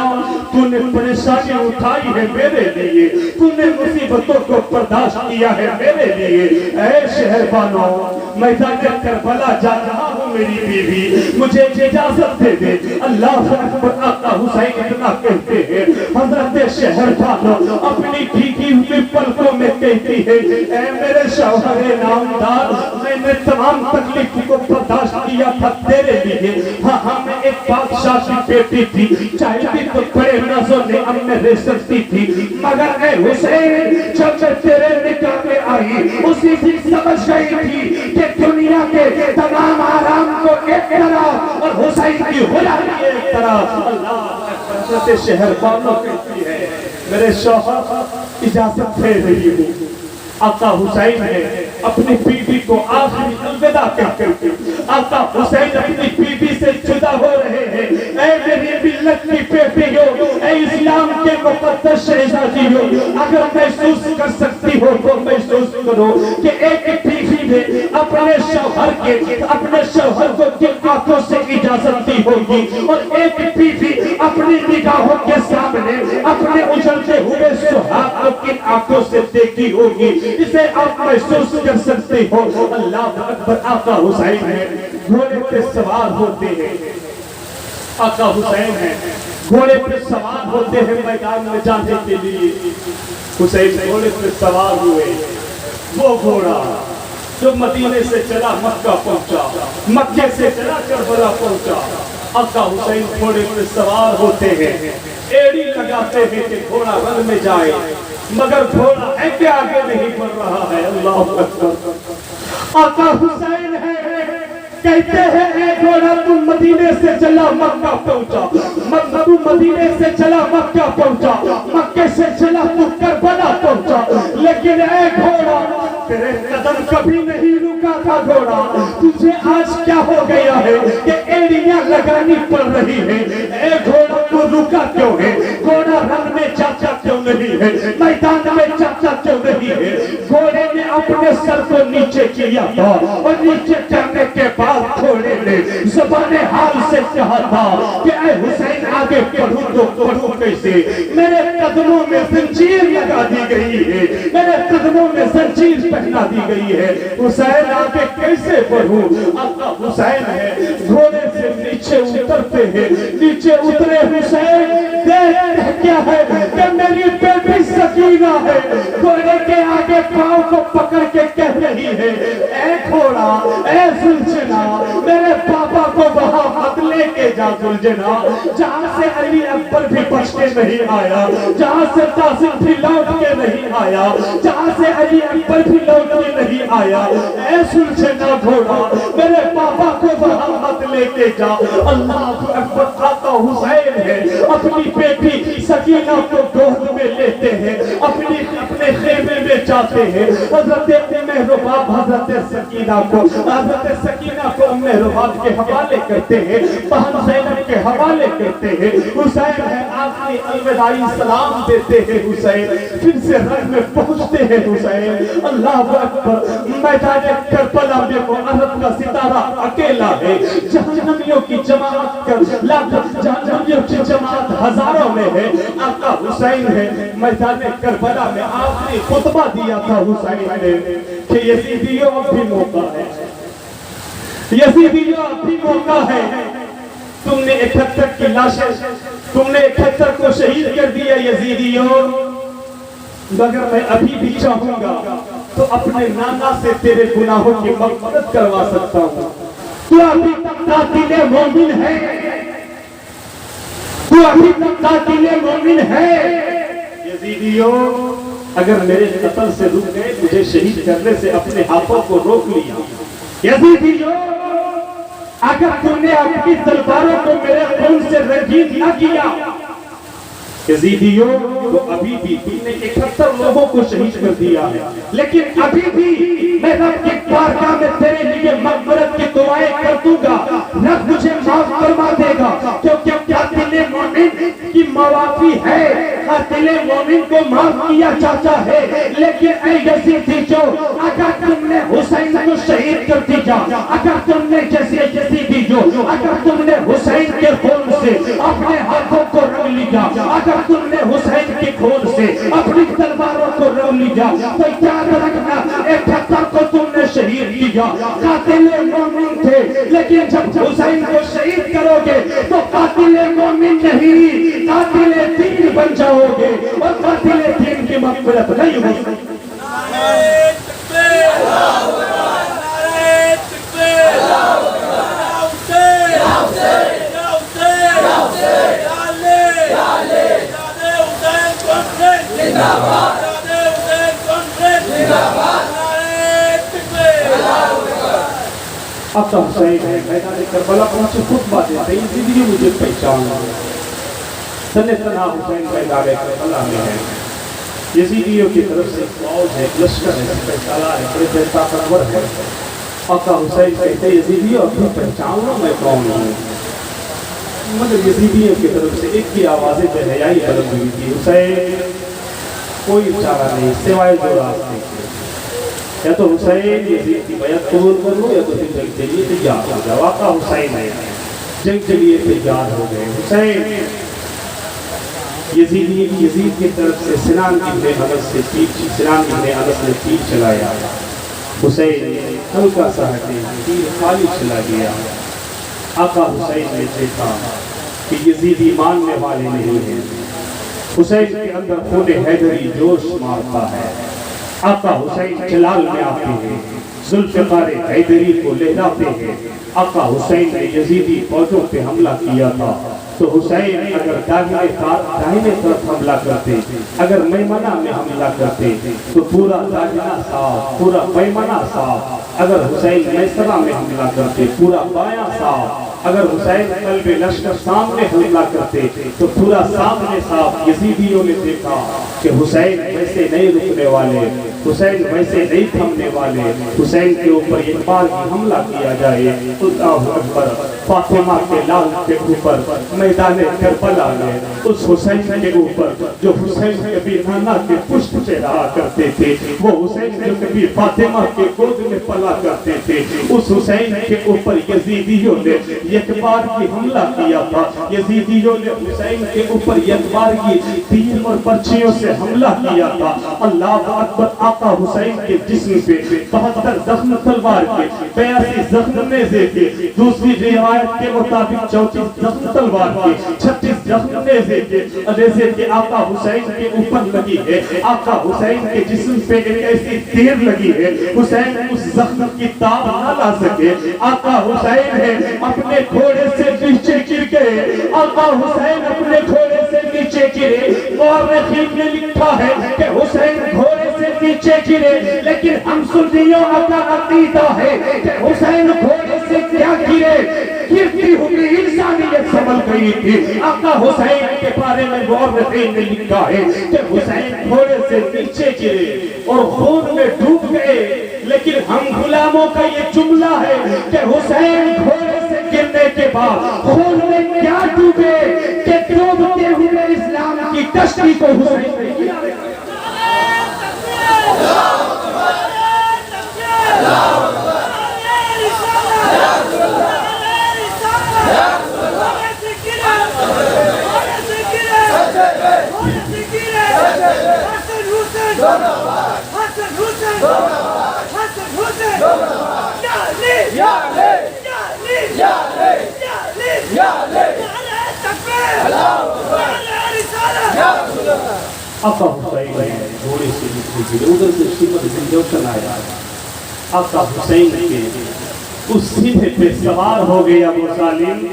A: تو نے پریشانی اٹھائی ہے میرے لیے، تو نے مصیبتوں کو برداشت کیا ہے میرے لیے۔ اے شہربانو، میدان کربلا جا رہا ہوں میری بیوی، مجھے اجازت دے دے۔ اللہ اکبر، آقا حسین اتنا کہتے ہیں، حضرت شہربانو اپنی بھیگی ہوئی پلکوں میں کہتی ہے، اے میرے شوہر نامدار، میں نے تمام تکلیف کو برداشت کیا تھا تیرے لیے۔ ہاں میں ایک بادشاہ کی بیٹی تھی، چاہتی تو بڑے ناز و نعمت میں رہ سکتی تھی، مگر اے حسین، جب میں تیرے نکاح میں آئی اسی دن سمجھ گئی تھی کہ دنیا کے تمام آرام کو ایک طرف اور حسین کی غلامی ایک طرف۔ اللہ حضرت شہربانو کہتی ہے، میرے شوہر اجازت دے رہی ہوں۔ آقا حسین ہے اپنی بیوی کو آخری الوداع کہتے ہیں، آقا حسین اپنی بیوی سے جدا ہو رہے ہیں۔ اے میری ملت کی بیٹی ہو، اے اسلام کے مقدس شہزادی ہو، اگر محسوس کر سکتی ہو تو محسوس کرو کہ ایک بیوی نے اپنے شوہر کو کن آنکھوں سے اجازت دی ہوگی، اور ایک بیوی اپنی نگاہوں کے سامنے اپنے اجلتے ہوئے سہاگ کو کن آنکھوں سے دیکھی ہوگی، اسے آپ محسوس کر سکتے ہو۔ اللہ اکبر، آقا حسین ہے گھوڑے پہ سوار ہوتے ہیں، آقا حسین ہے گھوڑے پہ سوار ہوتے ہیں میدان میں جانے کے لیے۔ حسین گھوڑے پہ سوار ہوئے، وہ گھوڑا جو مدینے سے چلا مکہ پہنچا، مکے سے چلا کربلا پہنچا۔ آقا حسین گھوڑے پہ سوار ہوتے ہیں، ایڑی لگاتے ہیں کہ گھوڑا رن میں جائے، مگر گھوڑا ہے کہ آگے نہیں بڑھ رہا ہے۔ اللہ اکبر، آقا حسین ہے کہتے ہیں، اے گھوڑا تم مدینے سے چلا مکہ پہنچا، تو مدینے سے چلا مکہ پہنچا، مکے سے چلا تو کربلا پہنچا، لیکن اے گھوڑا تیرے قدم کبھی نہیں رکا تھا گھوڑا، تجھے آج کیا ہو گیا ہے کہ ایڑیاں لگانی پڑ رہی ہیں؟ اے گھوڑا تو رکا کیوں ہے؟ گھوڑا رن میں چاچا کیوں نہیں ہے؟ میدان میں چاچا کیوں نہیں ہے؟ گھوڑے نے اپنے سر کو نیچے کیا تھا، اور نیچے کرنے کے بعد گھوڑے نے زبان حال سے کہا تھا کہ اے حسین آگے پڑھوں تو پڑھوں کیسے؟ میرے قدموں میں زنجیر لگا دی گئی ہے، میرے قدموں میں زنجیر پہنا دی گئی ہے، حسین آگے کیسے پڑھوں؟ آقا حسین ہے گھوڑے سے نیچے اترتے ہیں، نیچے اترے حسین دیکھ کیا ہے کہ میری بیٹی سکینہ ہے، گھوڑے کے آگے پاؤں کو پکڑ کے کہہ رہی ہے اے گھوڑا اے زلجنا میرے پاپا کو وہاں مت لے کے جا زلجنا جہاں سے علی اکبر بھی بچ کے نہیں آیا جہاں سے قاسم بھی لوٹ کے نہیں آیا جہاں سے علی اکبر بھی لوٹ کے نہیں آیا اے زلجنا گھوڑا میرے پاپا کو وہاں مت لے کے جا اللہ اکبر آقا حسین ہے اپنی بیٹی سکینہ کو گود میں لیتے ہیں اپنے خیمے میں جاتے ہیں حضرت مہرباب حضرت سکینہ کو مہرباب کے حوالے کرتے ہیں بہن زینب کے حوالے کرتے ہیں حسین ہے آخری الوداعی سلام دیتے ہیں حسین پھر سے رنگ میں پہنچتے ہیں حسین اللہ اکبر میدان کربلا میں وہ عرب کا ستارہ اکیلا ہے جہنمیوں کی جماعت جہنمیوں کی جماعت ہزاروں میں ہے آقا حسین ہے میدان کربلا میں آخری خطبہ دیا تھا حسین نے کہ یزیدیوں اب بھی موقع ہے یزیدیوں اب بھی موقع ہے تم نے 71 کی لاشیں تم نے 71 کو شہید کر دیا یزیدیوں مگر میں ابھی بھی چاہوں گا تو اپنے نانا سے تیرے گناہوں کی مغفرت کروا سکتا ہوں تو ابھی تک قاتل مومن ہے تو ابھی تک قاتل مومن ہے یزیدیوں اگر میرے قتل سے رک گئے مجھے شہید کرنے سے اپنے ہاتھوں کو روک لیا یزیدیوں اگر تم نے اپنی تلواروں کو میرے خون سے رنگین نہ کیا یزیدیوں تو ابھی بھی تم نے 71 لوگوں کو شہید کر دیا ہے لیکن ابھی بھی میں رب کی بارگاہ میں تیرے لیے مغفرت کی دعائیں کر دوں گا رب مجھے معاف فرما دے گا کیونکہ قاتل مومن کی موافی ہے قاتل مومن کو معاف کیا جاتا ہے لیکن اے یزیدیوں اگر تم نے حسین کو شہید کر دیا اگر تم نے یزیدیوں اگر تم نے حسین کے خون سے اپنے ہاتھوں کو رنگ لیا اگر تم نے حسین کے خون سے اپنی تلواروں کو رنگ لیا تو یاد رکھنا 71 کو تم نے شہید کیا قاتل مومن تھے لیکن جب حسین کو شہید کرو گے تو قاتل مومن نہیں قاتل دین بن جاؤ گے اور قاتل دین کی مغفرت نہیں ہوگی اب تو حسین ہے میدان کربلا پہنچے خطبہ دیتے ہیں یزیدیوں مجھے پہچان تنہ تنہا حسین میدان کربلا میں ہے یزیدیوں کی طرف سے فوج ہے لشکر ہے سپہ ہے بڑے طاقتور ہے آقا حسین کہتے ہیں یزیدیوں اپنی پہچان لو میں کون ہوں مگر یزیدیوں کی طرف سے ایک ہی آوازیں بے حیائی بلند ہوئی تھی حسین کوئی چارہ نہیں سوائے دو راستے کے یا تو حسین یزید کی بیعت قبول کر لو یا تو جنگ کے لیے تیار ہو جاؤ آقا حسین ہے جنگ کے لیے تیار ہو گئے حسین یزید کی طرف سے سنان ابن انس نے تیر چلایا حسین ہلکا سا ہٹے تیر خالی چلا گیا آقا حسین نے دیکھا کہ یزیدی ماننے والے نہیں ہیں حسین کے اندر خون حیدری جوش مارتا ہے آقا حسین جلال میں آتے ہیں ذوالفقار حیدری کو لہراتے ہیں آقا حسین نے یزیدی فوجوں پہ حملہ کیا تھا تو حسین اگر داہنے طرف حملہ کرتے اگر میمنہ میں حملہ کرتے تو پورا داہنا صاف پورا میمنہ صاف اگر حسین میسرہ میں حملہ کرتے پورا بایاں صاف اگر حسین قلب لشکر سامنے حملہ کرتے تو پورا سامنے صاف یزیدیوں نے دیکھا کہ حسین ویسے نہیں رکنے والے حسین ویسے نہیں تھمنے والے حسین کے اوپر ایک بار ہی حملہ کیا جائے اللہ اکبر فاطمہ کے لال کے اوپر میدان کربلا میں اس حسین کے اوپر جو حسین کبھی نانا کے پشت پہ رہا کرتے تھے وہ حسین جو کبھی فاطمہ کے گود میں پلا کرتے تھے اس حسین کے اوپر یزیدیوں نے ایک بار کی حملہ کیا تھا یزیدیوں نے حسین کے اوپر ایک بار کی تیر اور پرچیوں سے حملہ کیا تھا اللہ اکبر آقا حسین کے جسم پہ 72 زخم تلوار کے، 82 زخم نیزے کے، دوسری روایت کے مطابق 34 زخم تلوار کے، 36 زخم نیزے کے، نیزے کے آقا حسین کے اوپر لگی ہے۔ آقا حسین کے جسم پہ ایک ایسی تیر لگی ہے، حسین اس زخم کی تاب نہ لا سکے۔ آقا حسین ہے اپنے گھوڑے سے نیچے گر گئے، آقا حسین اپنے گھوڑے سے نیچے گرے۔ مورخین نے لکھا ہے کہ حسین گھوڑے سے نیچے گرے، لیکن ہم سنیوں کا عقیدہ ہے کہ حسین گھوڑے سے کیا گرے، گرتی ہوئی انسانیت سنبھل گئی تھی۔ آقا حسین کے بارے میں مورخین نے لکھا ہے کہ حسین گھوڑے سے نیچے گرے اور خون میں ڈوب گئے، لیکن ہم غلاموں کا یہ جملہ ہے کہ حسین گھوڑے سے گرنے کے بعد خون میں کیا ڈوبے کہ ڈوبتے ہوئے اسلام کی کشتی کو حسین نے گرا۔ آقا حسین گھوڑے سے نیچے گرے، ادھر سے شمر بن جوشن آیا۔ آقا حسین کے اس سینے پہ سوار ہو گیا ابو سالم،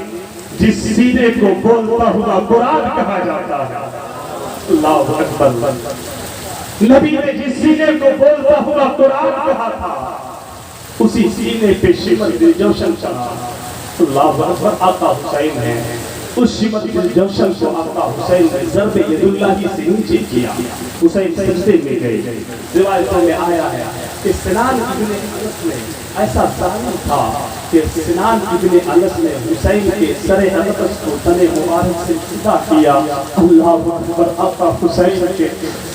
A: جس سینے کو بولتا ہوا قرآن کہا جاتا ہے۔ اللہ اکبر۔ نبی نے جس سینے کو بولتا ہوا قرآن کہا تھا، اسی سینے پہ شمر بن جوشن چلا۔ اللہ اکبر۔ آقا حسین ہے اس شمر بن جوشن کو آقا حسین نے ضرب ید اللہ سے نیچے کیا، حسین سجدے میں گئے۔ روایتوں میں آیا ہے کہ سنان ابن انس نے ایسا ظالم تھا کہ سنان ابن انس نے حسین کے سر اقدس کو تن مبارک سے جدا کیا۔ اللہ اکبر۔ آقا حسین کے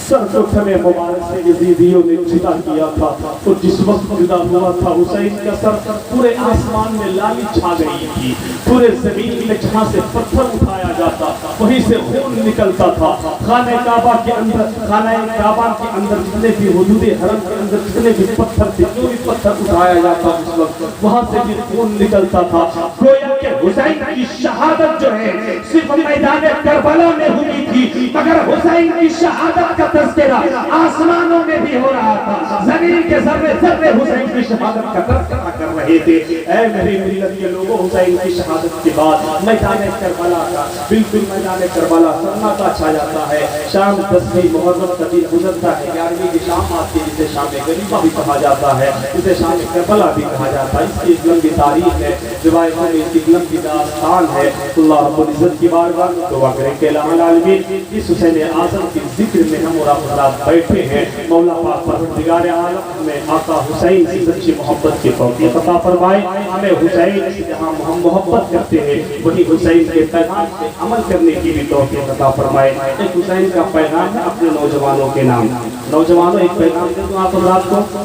A: سر کو تن مبارک سے یزیدیوں نے جدا کیا تھا، اور جس وقت جدا ہوا تھا حسین کا سر، پورے آسمان میں لالی چھا گئی تھی، پورے زمین میں جہاں سے پتھر اٹھایا جاتا وہیں سے خون نکلتا تھا۔ خانہ کعبہ کے اندر، خانہ کعبہ کے اندر جتنے بھی حدود حرم کے اندر جتنے بھی پتھر تھے، جو بھی پتھر اٹھایا جاتا اس وقت وہاں سے بھی خون نکلتا تھا۔ گویا کہ حسین کی شہادت جو ہے صرف میدان کربلا میں ہوئی تھی، مگر حسین کی شہادت کا تذکرہ آسمانوں میں بھی ہو رہا تھا، زمین کے ذرے ذرے حسین کی شہادت کا تذکرہ کر رہے تھے۔ اے میری ملت کے لوگوں، حسین کی شہادت کے بعد میدان کربلا کا، بالکل میدان کربلا سناٹا چھا جاتا ہے۔ شام 10ویں محرم کا دن گزرتا ہے، 11ویں کی شام آتی ہے، جسے شام غریبہ بھی کہا جاتا ہے، جسے شام کربلا بھی کہا جاتا ہے۔ اس کی ایک لمبی تاریخ ہے، روایتوں میں اس کی ایک لمبی داستان ہے۔ اللہ رب العزت کی بارگاہ میں دعا کریں کہ الہ العالمین اس حسین اعظم کے ذکر میں ہم اور آپ حضرات بیٹھے ہیں، مولا پاک پروردگار عالم میں آقا حسین سے سچی محبت کی توفیق عطا فرمائے۔ ہمیں حسین سے جہاں ہم محبت کرتے ہیں وہی حسین کے پیغام سے عمل کرنے کی بھی توفیق عطا فرمائے۔ ایک حسین کا پیغام ہے اپنے نوجوانوں کے نام۔ نوجوانوں ایک پیغام دے دوں آپ حضرات کو،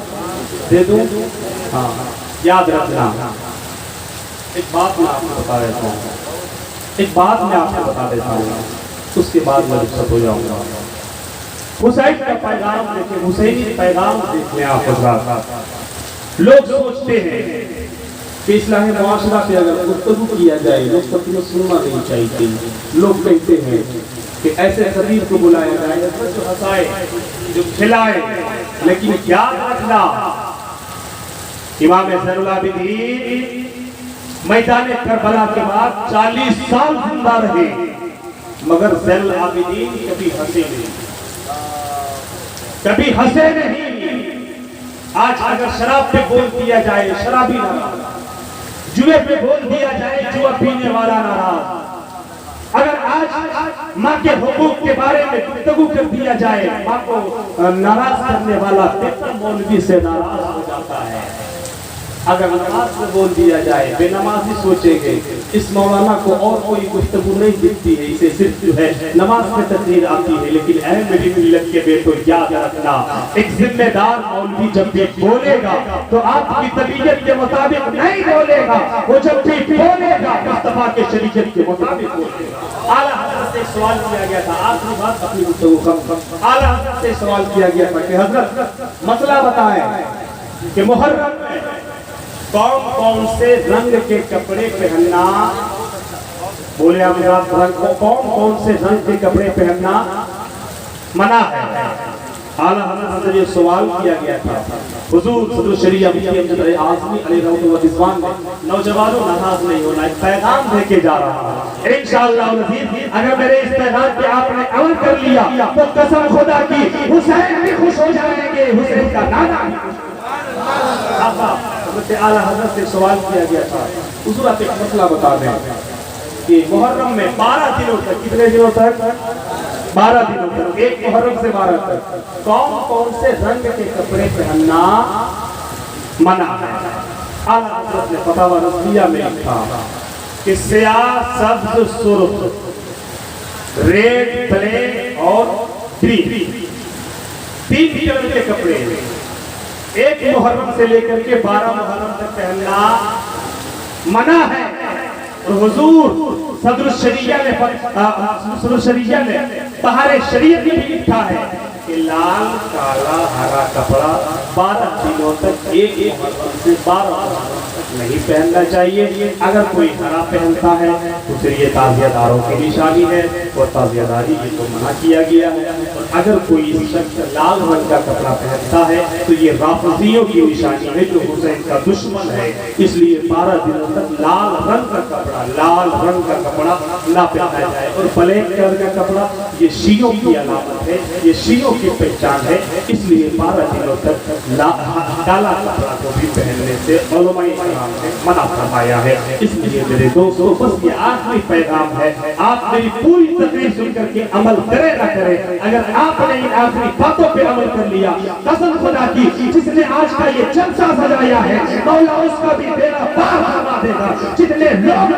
A: دے دوں؟ ہاں، یاد رکھنا۔ ایک بات میں آپ کو بتا دیتا ہوں، ایک بات میں آپ کو بتا دیتا ہوں، اس کے بعد میں رخصت ہو جاؤں گا۔ حسین کا پیغام دیکھیں، حسینی پیغام دیکھیں آپ حضرات۔ لوگ سوچتے ہیں کہ اصلاح معاشرہ پہ اگر گفتگو کیا جائے لوگ تقریباً سننا نہیں چاہیے۔ لوگ کہتے ہیں کہ ایسے خطیب کو بلایا جائے جو ہنسائے، جو کھلائے، لیکن کیا رکھنا؟ امام زین العابدین میدان کربلا کے بعد 40 سال زندہ رہے، مگر زین العابدین کبھی ہنسے نہیں، کبھی ہنسے نہیں۔ آج اگر شراب پہ بول دیا جائے شرابی ناراض، جوے پہ بول دیا جائے جوا پینے والا ناراض، اگر آج ماں کے حقوق کے بارے میں گفتگو کر دیا جائے ماں کو ناراض کرنے والا بہتر مولوی سے ناراض ہو جاتا ہے۔ اگر نماز میں بول دیا جائے بے نمازی سوچیں گے اس مولانا کو اور کوئی گفتگو نہیں دکھتی ہے، اسے صرف جو ہے نماز میں تقریر آتی ہے۔ لیکن اے میری ملت کے بیٹو یاد رکھنا، ایک ذمہ دار مولوی جب بھی بولے گا تو آپ کی طبیعت کے مطابق نہیں بولے گا، وہ جب بھی بولے گا مصطفیٰ کے شریعت کے مطابق بولے گا۔ اعلیٰ حضرت سے سوال کیا گیا تھا، آخری بات اپنی گفتگو ختم۔ اعلیٰ حضرت سے سوال کیا گیا تھا کہ حضرت مسئلہ بتائیں کہ محرم میں کون کون سے رنگ کے کپڑے پہننا، بولے آپ کون کون سے رنگ کے کپڑے پہننا منع ہے؟ اعلیٰ حضرت سے یہ سوال کیا گیا تھا، حضور صدر شریعہ مفتی امجد اعظمی علیہ رحمۃ اللہ رضوان نے نوجوانوں ناراض نہیں ہونا، ایک پیغام دے کے جا رہا ہے انشاءاللہ العزیز۔ اگر میرے اس پیغام پہ آپ نے عمل کر لیا تو قسم خدا کی حسین بھی خوش ہو جائیں گے، حسین کا نانا بھی خوش ہو جائے گا۔ حضرت اعلیٰ حضرت سے سوال کیا گیا تھا، حضور آپ ایک مسئلہ بتا دیں کہ محرم میں 12 دنوں تک، کتنے دنوں تک؟ 12 دنوں تک، ایک محرم سے 12 تک کون کون سے رنگ کے کپڑے پہننا منع ہے؟ اعلیٰ حضرت نے فتاوی رضویہ میں لکھا کہ سیاہ، سبز، سرخ، ریڈ، بلیک اور گرین، 3 کلر کے کپڑے ایک محرم سے لے کر کے 12 محرم تک پہننا منع ہے۔ اور حضور صدر الشریعہ نے بہار شریعت میں بھی لکھا ہے کہ لال، کالا، ہرا کپڑا 12 دنوں تک ایک محرم سے 12 محرم تک نہیں پہننا چاہیے۔ اگر کوئی ہرا پہنتا ہے تو پھر یہ تعزیہ داروں کی نشانی ہے اور تعزیہ داری یہ تو منع کیا گیا ہے۔ اگر کوئی شخص لال رنگ کا کپڑا پہنتا ہے تو یہ رافضیوں کی نشانی ہے جو حسین کا دشمن ہے، اس لیے 12 دنوں تک لال رنگ کا کپڑا نہ پہنا جائے۔ اور بلیک کلر کا کپڑا یہ شیعوں کی علامت ہے، یہ شیعوں کی پہچان ہے، اس لیے 12 دنوں تک کالا کپڑا کو بھی پہننے سے علماء کرام نے منع فرمایا ہے۔ اس لیے میرے دوستو بس یہ آخری پیغام ہے، آپ میری پوری تقریر سن کر کے عمل کرے نہ کرے، اگر آپ نے ان آخری باتوں پہ عمل کر لیا، قسم خدا کی جس نے آج کا یہ جلسہ سجایا ہے مولا اس کا بھی بیڑا پار فرما دے گا۔ جتنے لوگ